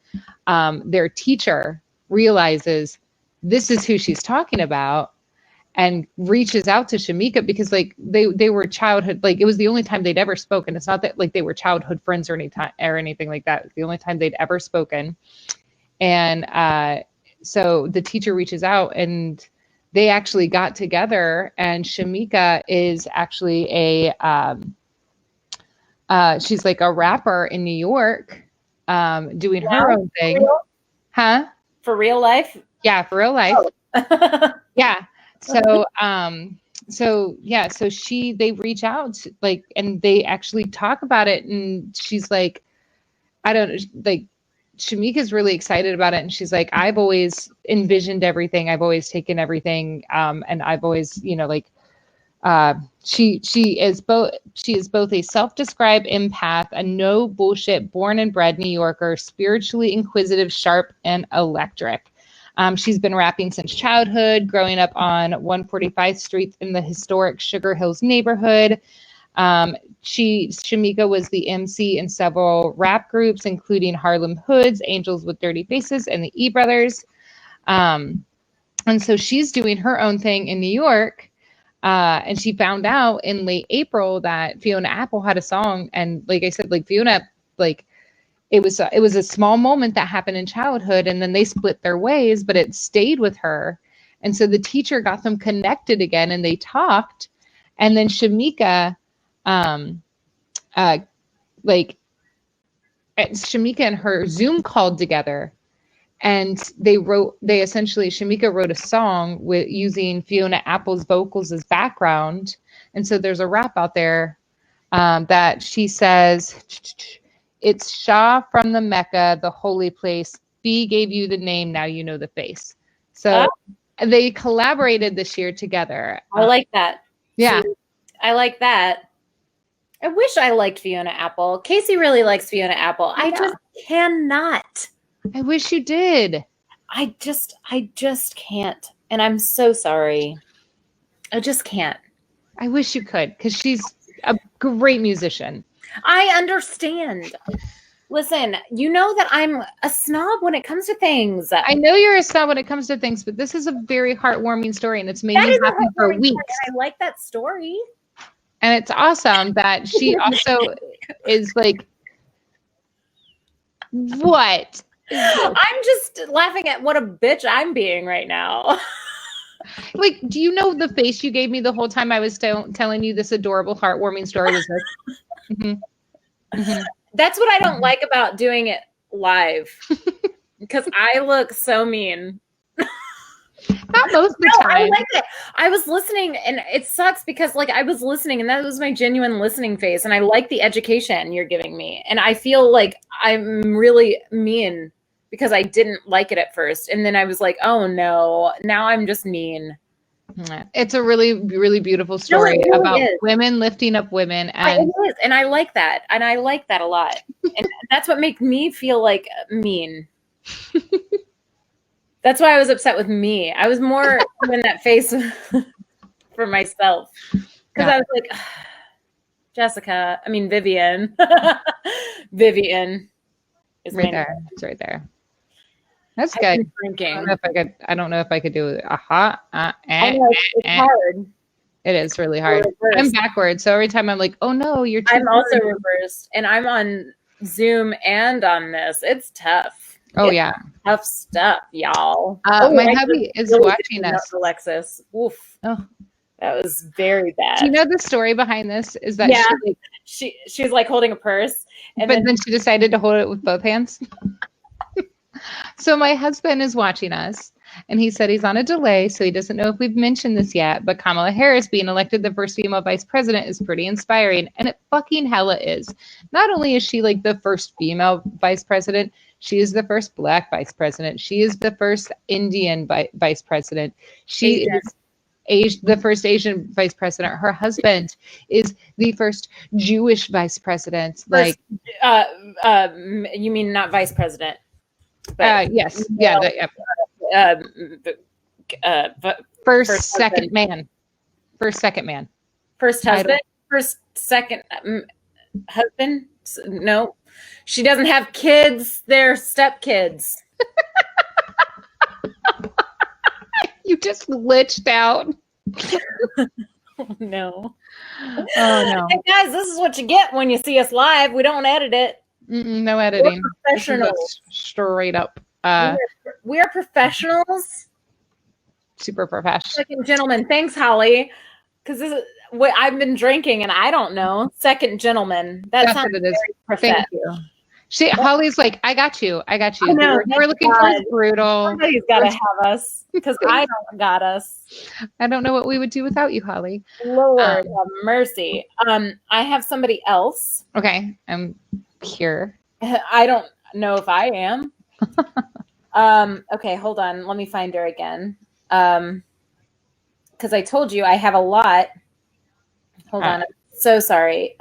their teacher realizes this is who she's talking about and reaches out to Shamika because like they were childhood, like it was the only time they'd ever spoken. It's not that like they were childhood friends or anything like that. It's the only time they'd ever spoken. And so the teacher reaches out and they actually got together, and Shamika is actually she's like a rapper in New York, doing her own thing. Real? Huh? For real life? Yeah, for real life. Oh. Yeah. So they reach out like, and they actually talk about it, and she's like, I don't like, Shamika's really excited about it, and she's like, I've always envisioned everything, I've always taken everything, and I've always, she is both a self-described empath, a no bullshit, born and bred New Yorker, spiritually inquisitive, sharp, and electric. She's been rapping since childhood, growing up on 145th Street in the historic Sugar Hills neighborhood. Shamika was the MC in several rap groups, including Harlem Hoods, Angels with Dirty Faces, and the E Brothers. And so she's doing her own thing in New York. And she found out in late April that Fiona Apple had a song. And like I said, like Fiona, like it was a small moment that happened in childhood, and then they split their ways, but it stayed with her. And so the teacher got them connected again, and they talked. And then Shamika, Shamika and her Zoom called together, and Shamika wrote a song with using Fiona Apple's vocals as background. And so there's a rap out there that she says, "It's Shah from the Mecca, the holy place. Fee gave you the name, now you know the face." So they collaborated this year together. I like that. Yeah. See, I like that. I wish I liked Fiona Apple. Casey really likes Fiona Apple. I just cannot. I wish you did. I just can't. And I'm so sorry. I just can't. I wish you could, because she's a great musician. I understand. Listen, you know that I'm a snob when it comes to things. I know you're a snob when it comes to things, but this is a very heartwarming story, and it's made me happy for weeks. I like that story. And it's awesome that she also is like, what? I'm just laughing at what a bitch I'm being right now. Like, do you know the face you gave me the whole time I was telling you this adorable, heartwarming story was this? Mm-hmm. Mm-hmm. That's what I don't like about doing it live, because I look so mean. Not most of the time. I like it. I was listening, and it sucks because like I was listening, and that was my genuine listening face, and I like the education you're giving me, and I feel like I'm really mean because I didn't like it at first, and then I was like, oh no, now I'm just mean. It's a really, really beautiful story about women lifting up women, and it is, and I like that, and I like that a lot, and that's what makes me feel like mean. That's why I was upset with me. I was more in that face for myself, because I was like, Vivian. Vivian is right there. It's right there. That's good. I don't know if I could do it. It's hard. It is really hard. I'm backwards, so every time I'm like, oh no, you're too I'm also reversed, and I'm on Zoom and on this. It's tough. Oh yeah, tough stuff, y'all. My hubby is watching us. Alexis, oof. Oh, that was very bad. Do you know the story behind this? Is that she's like holding a purse, but then she decided to hold it with both hands. So my husband is watching us, And he said he's on a delay, so he doesn't know if we've mentioned this yet. But Kamala Harris being elected the first female vice president is pretty inspiring. And it fucking hella is. Not only is she like the first female vice president, she is the first Black vice president. She is the first Indian vice president. She is the first Asian vice president. Her husband is the first Jewish vice president. First, you mean not vice president? But, yes, yeah, first second man. First second man. First husband. First second husband. No, she doesn't have kids. They're stepkids. You just glitched out. Oh, no. Oh, no. Hey, guys, this is what you get when you see us live. We don't edit it. No editing. We're professionals. Straight up. We are professionals. Super professional. Second gentleman. Thanks, Holly. Because this is what I've been drinking, and I don't know. Second gentleman. That's what it is. Thank you. Holly's like, I got you. I know, we're looking for brutal. Somebody's got to have us because I don't got us. I don't know what we would do without you, Holly. Lord have mercy. I have somebody else. Okay, I'm here. I don't know if I am. Okay, hold on. Let me find her again. Because I told you I have a lot. Hold on. I'm so sorry.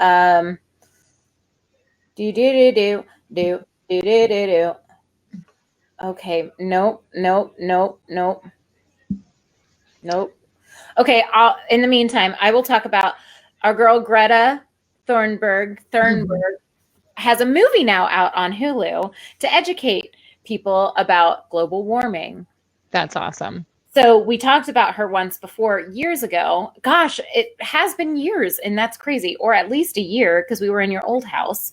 Do. Okay. Nope. Okay. In the meantime, I will talk about our girl Greta Thunberg. Has a movie now out on Hulu to educate people about global warming. That's awesome. So we talked about her once before years ago. Gosh, it has been years, and that's crazy, or at least a year because we were in your old house.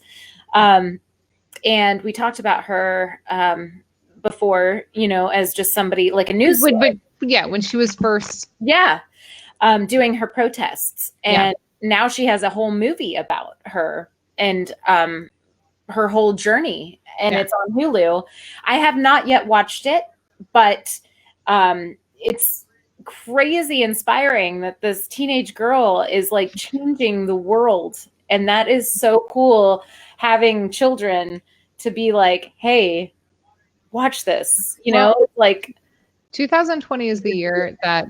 And we talked about her before, as just somebody like a news. But yeah, when she was first. Yeah. Doing her protests. And now she has a whole movie about her and her whole journey. And it's on Hulu. I have not yet watched it, but it's crazy inspiring that this teenage girl is like changing the world. And that is so cool, having children to be like, hey, watch this, like 2020 is the year that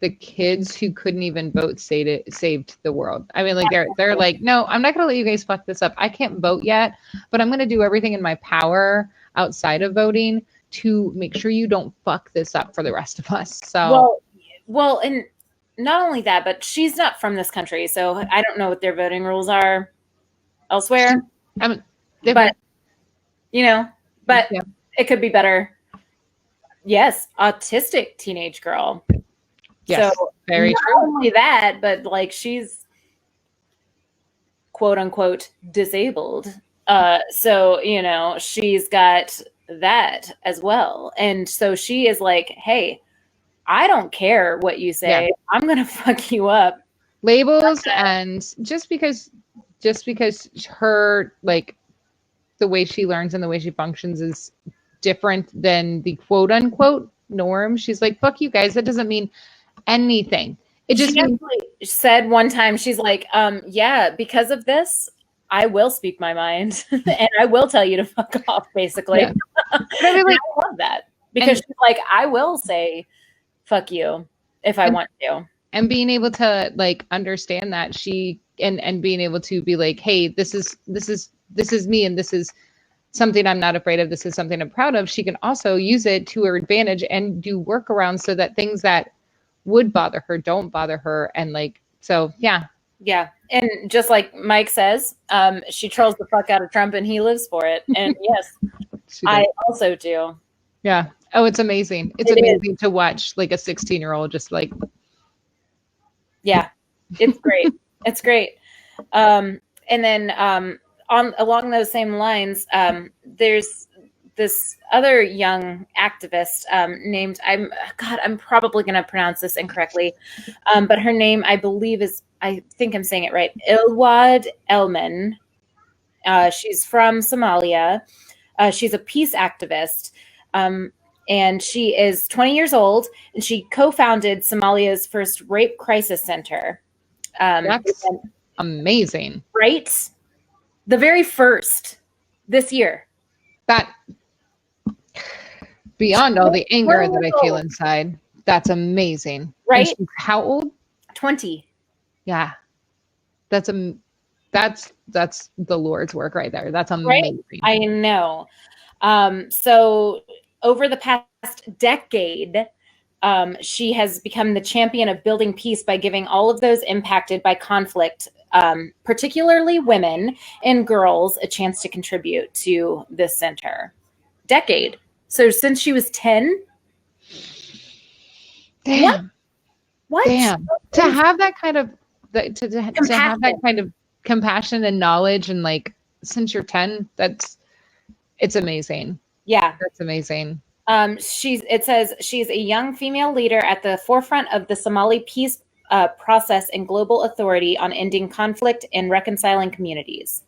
the kids who couldn't even vote saved the world. I mean, like they're like, no, I'm not going to let you guys fuck this up. I can't vote yet, but I'm going to do everything in my power outside of voting to make sure you don't fuck this up for the rest of us. So well, and not only that, but she's not from this country, so I don't know what their voting rules are elsewhere. But it could be better. Yes, autistic teenage girl. Yes, so very not true. Only that, but like she's quote unquote disabled. So she's got that as well, and so she is like, hey, I don't care what you say. I'm gonna fuck you up. Labels, and just because her, like, the way she learns and the way she functions is different than the quote unquote norm. She's like, fuck you guys. That doesn't mean anything. It just said one time, she's like, because of this, I will speak my mind and I will tell you to fuck off, basically. Yeah. I mean, like, I love that because she's like, I will say fuck you if I want to. And being able to like understand that she and being able to be like, hey, this is me, and this is something I'm not afraid of. This is something I'm proud of. She can also use it to her advantage and do workarounds so that things that would bother her don't bother her. And like, so yeah. Yeah. And just like Mike says, she trolls the fuck out of Trump and he lives for it. And yes, I also do. Yeah. Oh, it's amazing. It's amazing to watch like a 16-year-old just like. Yeah, it's great. It's great. And then along those same lines, there's this other young activist named, I'm probably going to pronounce this incorrectly, but her name, I believe I think I'm saying it right, Ilwad Elman. She's from Somalia. She's a peace activist. and she is 20 years old, and she co-founded Somalia's first rape crisis center. That's amazing. Right? The very first this year. That beyond all the anger that I feel inside, that's amazing. Right? And she's how old? 20. Yeah. That's the Lord's work right there. That's amazing. Right? I know. So over the past decade, she has become the champion of building peace by giving all of those impacted by conflict, particularly women and girls, a chance to contribute to this center. Decade. So since she was 10. Damn. What? Damn. To have that kind of to have that kind of compassion and knowledge, and like since you're 10, it's amazing. Yeah. That's amazing. It says she's a young female leader at the forefront of the Somali peace process and global authority on ending conflict and reconciling communities.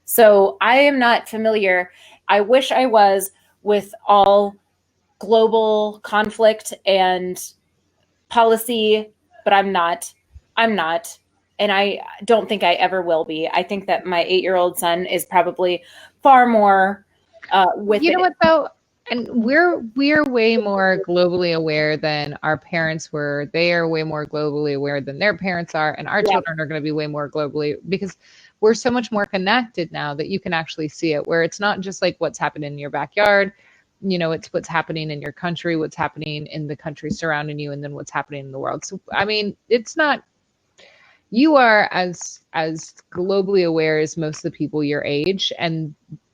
So I am not familiar. I wish I was with all global conflict and policy, but I'm not. And I don't think I ever will be. I think that my 8-year-old son is probably far more with You know what though? And we're way more globally aware than our parents were. They are way more globally aware than their parents are. And our children are going to be way more globally, because we're so much more connected now that you can actually see it, where it's not just like what's happening in your backyard. You know, it's what's happening in your country, what's happening in the country surrounding you, and then what's happening in the world. So, I mean, it's not, you are as globally aware as most of the people your age,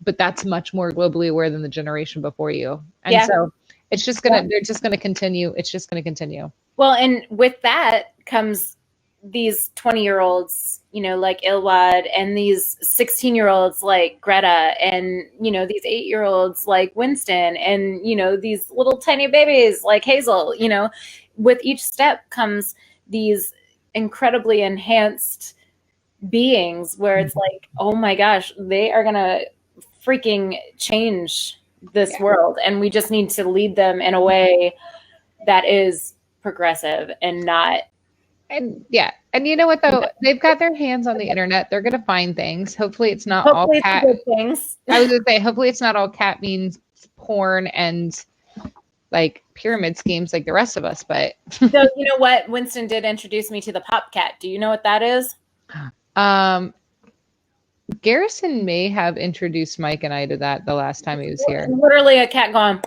but that's much more globally aware than the generation before you. And so it's just gonna, they're just gonna continue. It's just gonna continue. Well, and with that comes these 20-year-olds, you know, like Ilwad, and these 16-year-olds like Greta, and, you know, these 8-year-olds like Winston, and, you know, these little tiny babies like Hazel. You know, with each step comes these incredibly enhanced beings where it's like, oh my gosh, they are gonna freaking change this world, and we just need to lead them in a way that is progressive and not. And and you know what though, they've got their hands on the internet. They're gonna find things. Hopefully it's not all cat things. I was gonna say, hopefully it's not all cat means porn and like pyramid schemes like the rest of us. But so you know what, Winston did introduce me to the pop cat. Do you know what that is? Garrison may have introduced Mike and I to that the last time he was here. Literally a cat going.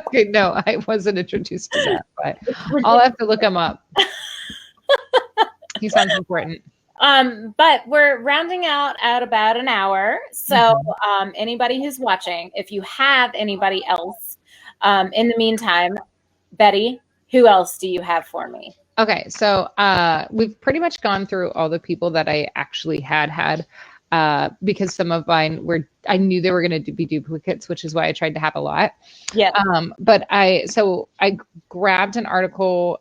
Okay, no, I wasn't introduced to that, but I'll have to look him up. He sounds important. But we're rounding out at about an hour. So anybody who's watching, if you have anybody else, in the meantime, Betty, who else do you have for me? Okay, so we've pretty much gone through all the people that I actually had because some of mine I knew they were going to be duplicates, which is why I tried to have a lot. Yeah. But I grabbed an article.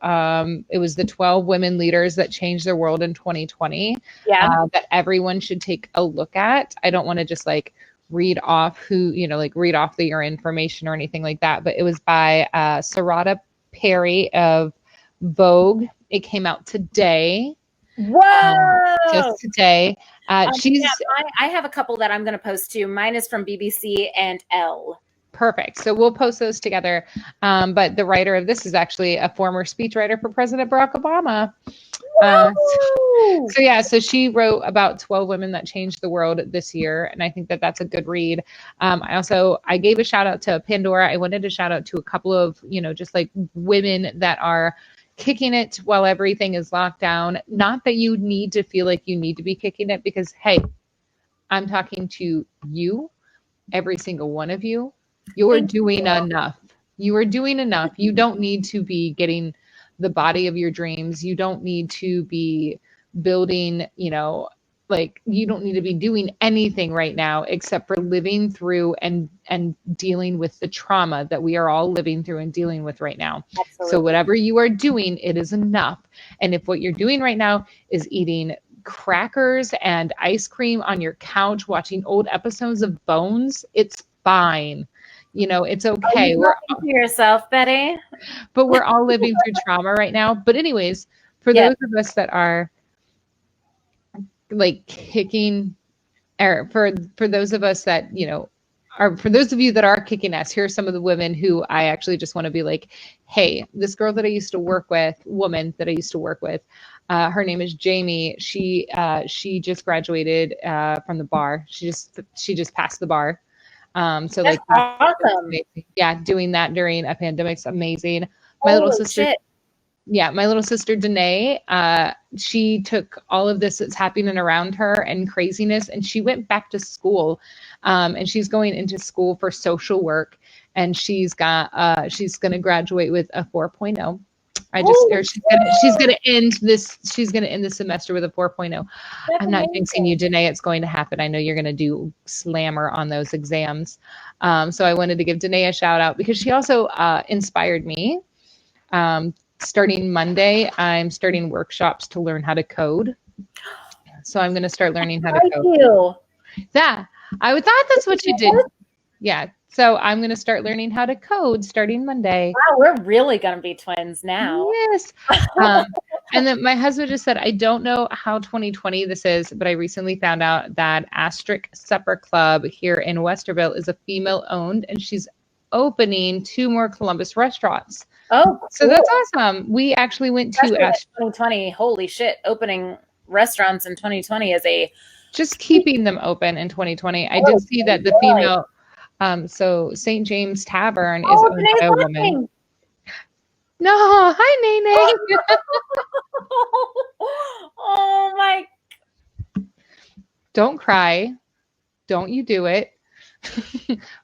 It was the 12 women leaders that changed their world in 2020. Yeah. That everyone should take a look at. I don't want to just like read off read off your information or anything like that. But it was by Sarada Perry of Vogue. It came out today. Whoa! Just today. I have a couple that I'm going to post too. Mine is from BBC and Elle. Perfect. So we'll post those together. But the writer of this is actually a former speechwriter for President Barack Obama. So she wrote about 12 women that changed the world this year. And I think that that's a good read. I gave a shout out to Pandora. I wanted to shout out to a couple of, just like women that are kicking it while everything is locked down. Not that you need to feel like you need to be kicking it, because, hey, I'm talking to you, every single one of you. You're doing enough. You are doing enough. You don't need to be getting the body of your dreams. You don't need to be building, you don't need to be doing anything right now except for living through and dealing with the trauma that we are all living through and dealing with right now. Absolutely. So whatever you are doing, it is enough. And if what you're doing right now is eating crackers and ice cream on your couch, watching old episodes of Bones, it's fine. It's okay. We're to yourself, Betty. But we're all living through trauma right now. But anyways, for those of us that are like kicking, or for those of us that, for those of you that are kicking ass, here are some of the women who I actually just want to be like, hey, this girl that I used to work with, her name is Jamie. She just graduated from the bar. She just passed the bar. So that's awesome. Yeah, doing that during a pandemic's amazing. My little sister Danae, she took all of this that's happening around her and craziness, and she went back to school, and she's going into school for social work, and she's going to graduate with a 4.0. She's going to end this semester with a 4.0. I'm not jinxing you, Danae. It's going to happen. I know you're going to do slammer on those exams. So I wanted to give Danae a shout out because she also inspired me. Starting Monday, I'm starting workshops to learn how to code. So I'm going to start learning how to code. Yeah, I thought that's what you did. Yeah. So I'm going to start learning how to code starting Monday. Wow, we're really going to be twins now. Yes. And then my husband just said, I don't know how 2020 this is, but I recently found out that Asterisk Supper Club here in Westerville is a female owned, and she's opening 2 more Columbus restaurants. Oh, cool. So that's awesome. We actually went to 2020. Holy shit. Opening restaurants in 2020 is just keeping them open in 2020. I did see that the female, so St. James Tavern is owned by a woman. No, hi, Nene. Oh my. Don't cry. Don't you do it.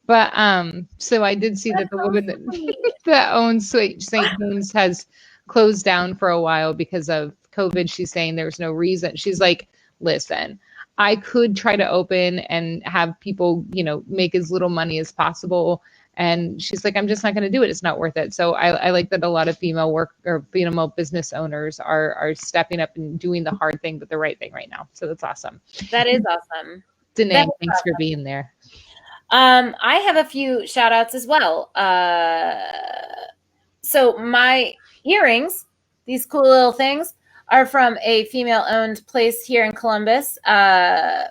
But so I did see that the woman that owns St. James has closed down for a while because of COVID. She's saying there's no reason. She's like, listen, I could try to open and have people, make as little money as possible. And she's like, I'm just not going to do it. It's not worth it. So I like that a lot of female business owners are stepping up and doing the hard thing, but the right thing right now. So that's awesome. That is awesome. Danae, thanks for being there. I have a few shout outs as well. So my earrings, these cool little things, are from a female owned place here in Columbus.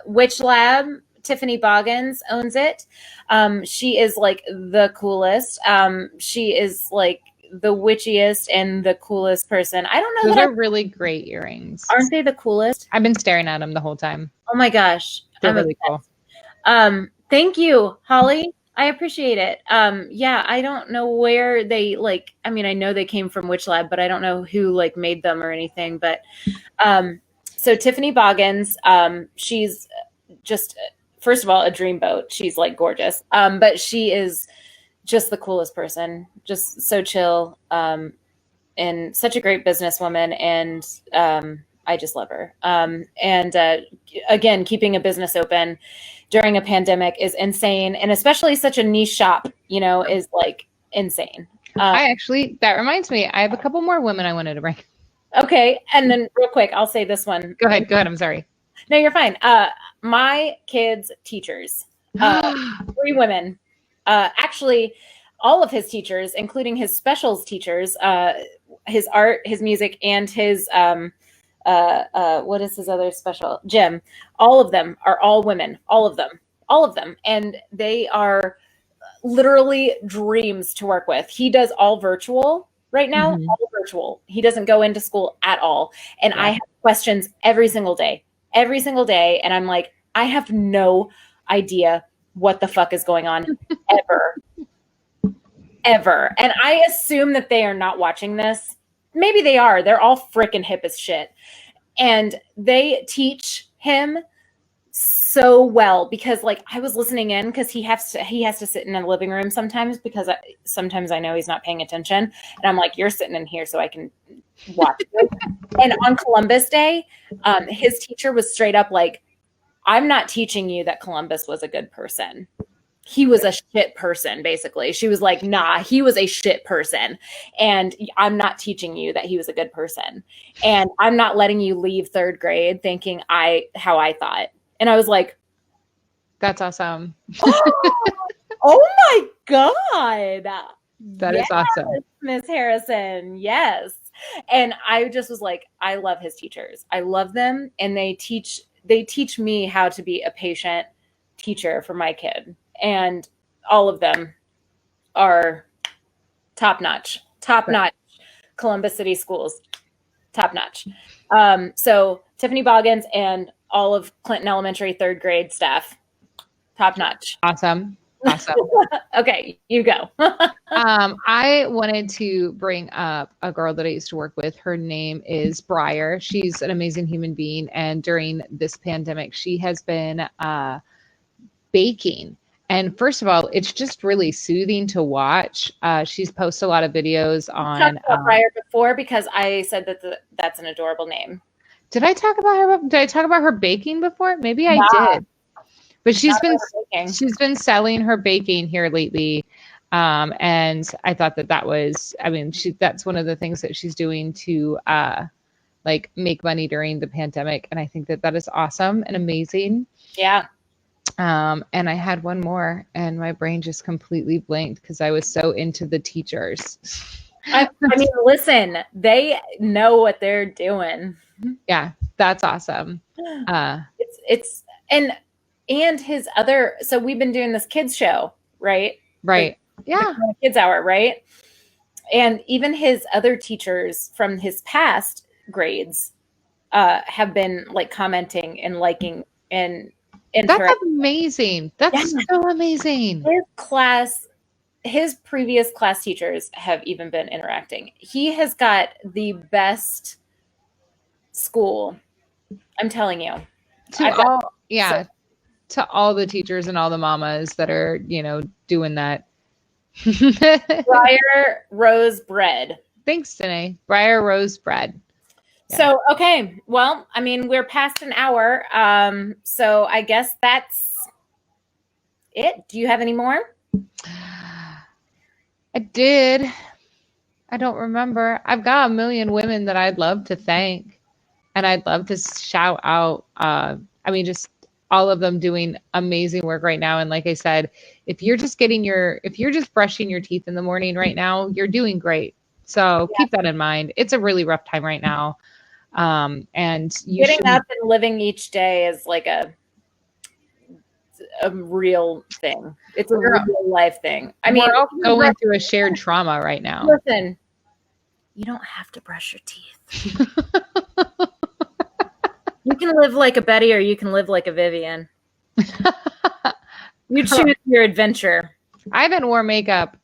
Witch Lab, Tiffany Boggins owns it. She is like the coolest. She is like the witchiest and the coolest person. I don't know. Those are really great earrings. Aren't they the coolest? I've been staring at them the whole time. Oh my gosh. They're really cool. Thank you, Holly. I appreciate it. Yeah, I don't know where they I know they came from Witch Lab, but I don't know who made them or anything. But so Tiffany Boggins, she's just, first of all, a dreamboat. She's gorgeous. But she is just the coolest person, just so chill, and such a great businesswoman. And I just love her. And again, keeping a business open during a pandemic is insane. And especially such a niche shop, is insane. That reminds me, I have a couple more women I wanted to bring. Okay. And then real quick, I'll say this one. Go ahead. I'm sorry. No, you're fine. My kids' teachers, 3 women, actually all of his teachers, including his specials teachers, his art, his music, and his, what is his other special? Jim. All of them are all women. All of them. And they are literally dreams to work with. He does all virtual right now, all virtual. He doesn't go into school at all. And I have questions every single day. And I'm like, I have no idea what the fuck is going on ever. And I assume that they are not watching this. Maybe they are. They're all freaking hip as shit. And they teach him so well because I was listening in because he has to sit in a living room sometimes because sometimes I know he's not paying attention. And I'm like, you're sitting in here so I can watch it. And on Columbus Day, his teacher was straight up like, I'm not teaching you that Columbus was a good person. He was a shit person, basically. She was like, nah, he was a shit person. And I'm not teaching you that he was a good person. And I'm not letting you leave 3rd grade thinking how I thought. And I was like, that's awesome. Oh my God. That is awesome. Miss Harrison. Yes. And I just was like, I love his teachers. I love them. And they teach me how to be a patient teacher for my kid. And all of them are top notch. Columbus City schools, top notch. So Tiffany Boggins and all of Clinton Elementary third grade staff, top notch. Awesome. Okay, you go. I wanted to bring up a girl that I used to work with. Her name is Briar. She's an amazing human being. And during this pandemic, she has been baking. And first of all, it's just really soothing to watch. She's posted a lot of videos on. Talked about Briar before because I said that that's an adorable name. Did I talk about her? Did I talk about her baking before? Maybe I did. But she's been selling her baking here lately. And I thought that was, I mean, that's one of the things that she's doing to like make money during the pandemic. And I think that is awesome and amazing. Yeah. And I had one more and my brain just completely blanked because I was so into the teachers. I mean, listen, they know what they're doing. Yeah, that's awesome. It's and his other, so we've been doing this kids show, right? Right. Yeah. Kids hour, right? And even his other teachers from his past grades have been like commenting and liking and that's amazing. That's so amazing. His previous class teachers have even been interacting. He has got the best school. I'm telling you. To all the teachers and all the mamas that are, doing that. Briar Rose Bread. Thanks, Danae. Briar Rose Bread. Yeah. So, okay. Well, I mean, we're past an hour. So I guess that's it. Do you have any more? I did. I don't remember. I've got a million women that I'd love to thank. And I'd love to shout out, just all of them doing amazing work right now. And like I said, if you're just brushing your teeth in the morning right now, you're doing great. So keep that in mind. It's a really rough time right now. And getting up and living each day is like a real thing. It's a real life thing. I mean, we're all going through a shared trauma right now. Listen, you don't have to brush your teeth. You can live like a Betty or you can live like a Vivian. You choose your adventure. I haven't worn makeup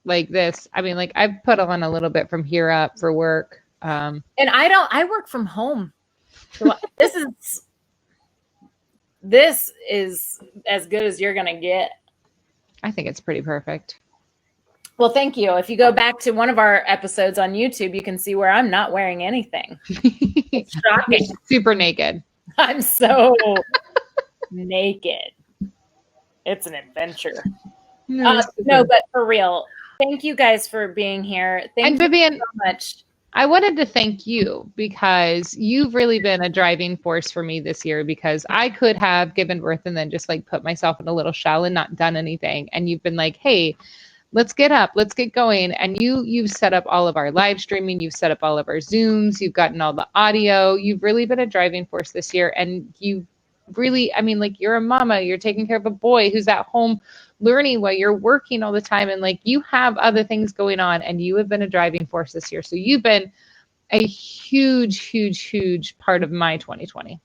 like this. I mean, like I've put on a little bit from here up for work. And I work from home. So this is as good as you're going to get. I think it's pretty perfect. Well, thank you. If you go back to one of our episodes on YouTube, you can see where I'm not wearing anything. It's shocking. Super naked. I'm so naked. It's an adventure. No, but for real, thank you guys for being here. Thank you Vivian, so much. I wanted to thank you because you've really been a driving force for me this year because I could have given birth and then just like put myself in a little shell and not done anything. And you've been like, hey, let's get up, let's get going. And you've set up all of our live streaming. You've set up all of our Zooms. You've gotten all the audio. You've really been a driving force this year. And you really, I mean, like you're a mama, you're taking care of a boy who's at home learning while you're working all the time. And like you have other things going on and you have been a driving force this year. So you've been a huge, huge, huge part of my 2020.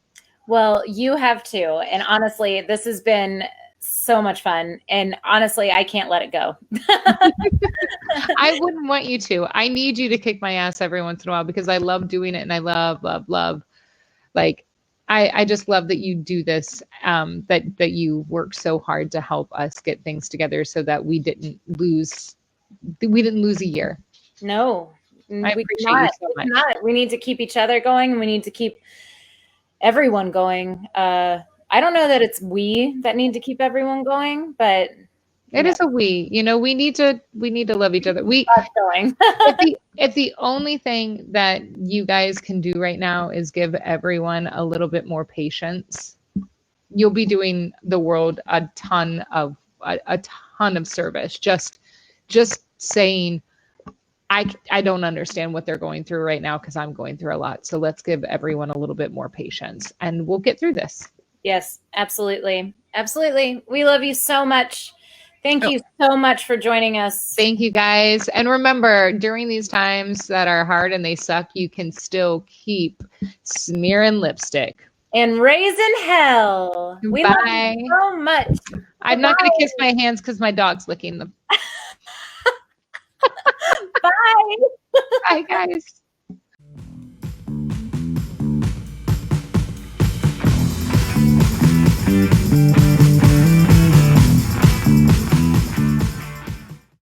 Well, you have too. And honestly, this has been so much fun. And honestly, I can't let it go. I wouldn't want you to. I need you to kick my ass every once in a while because I love doing it and I love. Like, I just love that you do this, that you work so hard to help us get things together so that we didn't lose a year. No, I appreciate you so much. We need to keep each other going and we need to keep everyone going. I don't know that it's we that need to keep everyone going, but it is a we. We need to love each other. If the only thing that you guys can do right now is give everyone a little bit more patience, you'll be doing the world a ton of a ton of service. Just saying, I don't understand what they're going through right now because I'm going through a lot. So let's give everyone a little bit more patience and we'll get through this. Yes, absolutely. Absolutely. We love you so much. Thank you so much for joining us. Thank you guys. And remember, during these times that are hard and they suck, you can still keep smearing lipstick. And raising hell. We love you so much. I'm not going to kiss my hands because my dog's licking them. Bye. Bye, guys.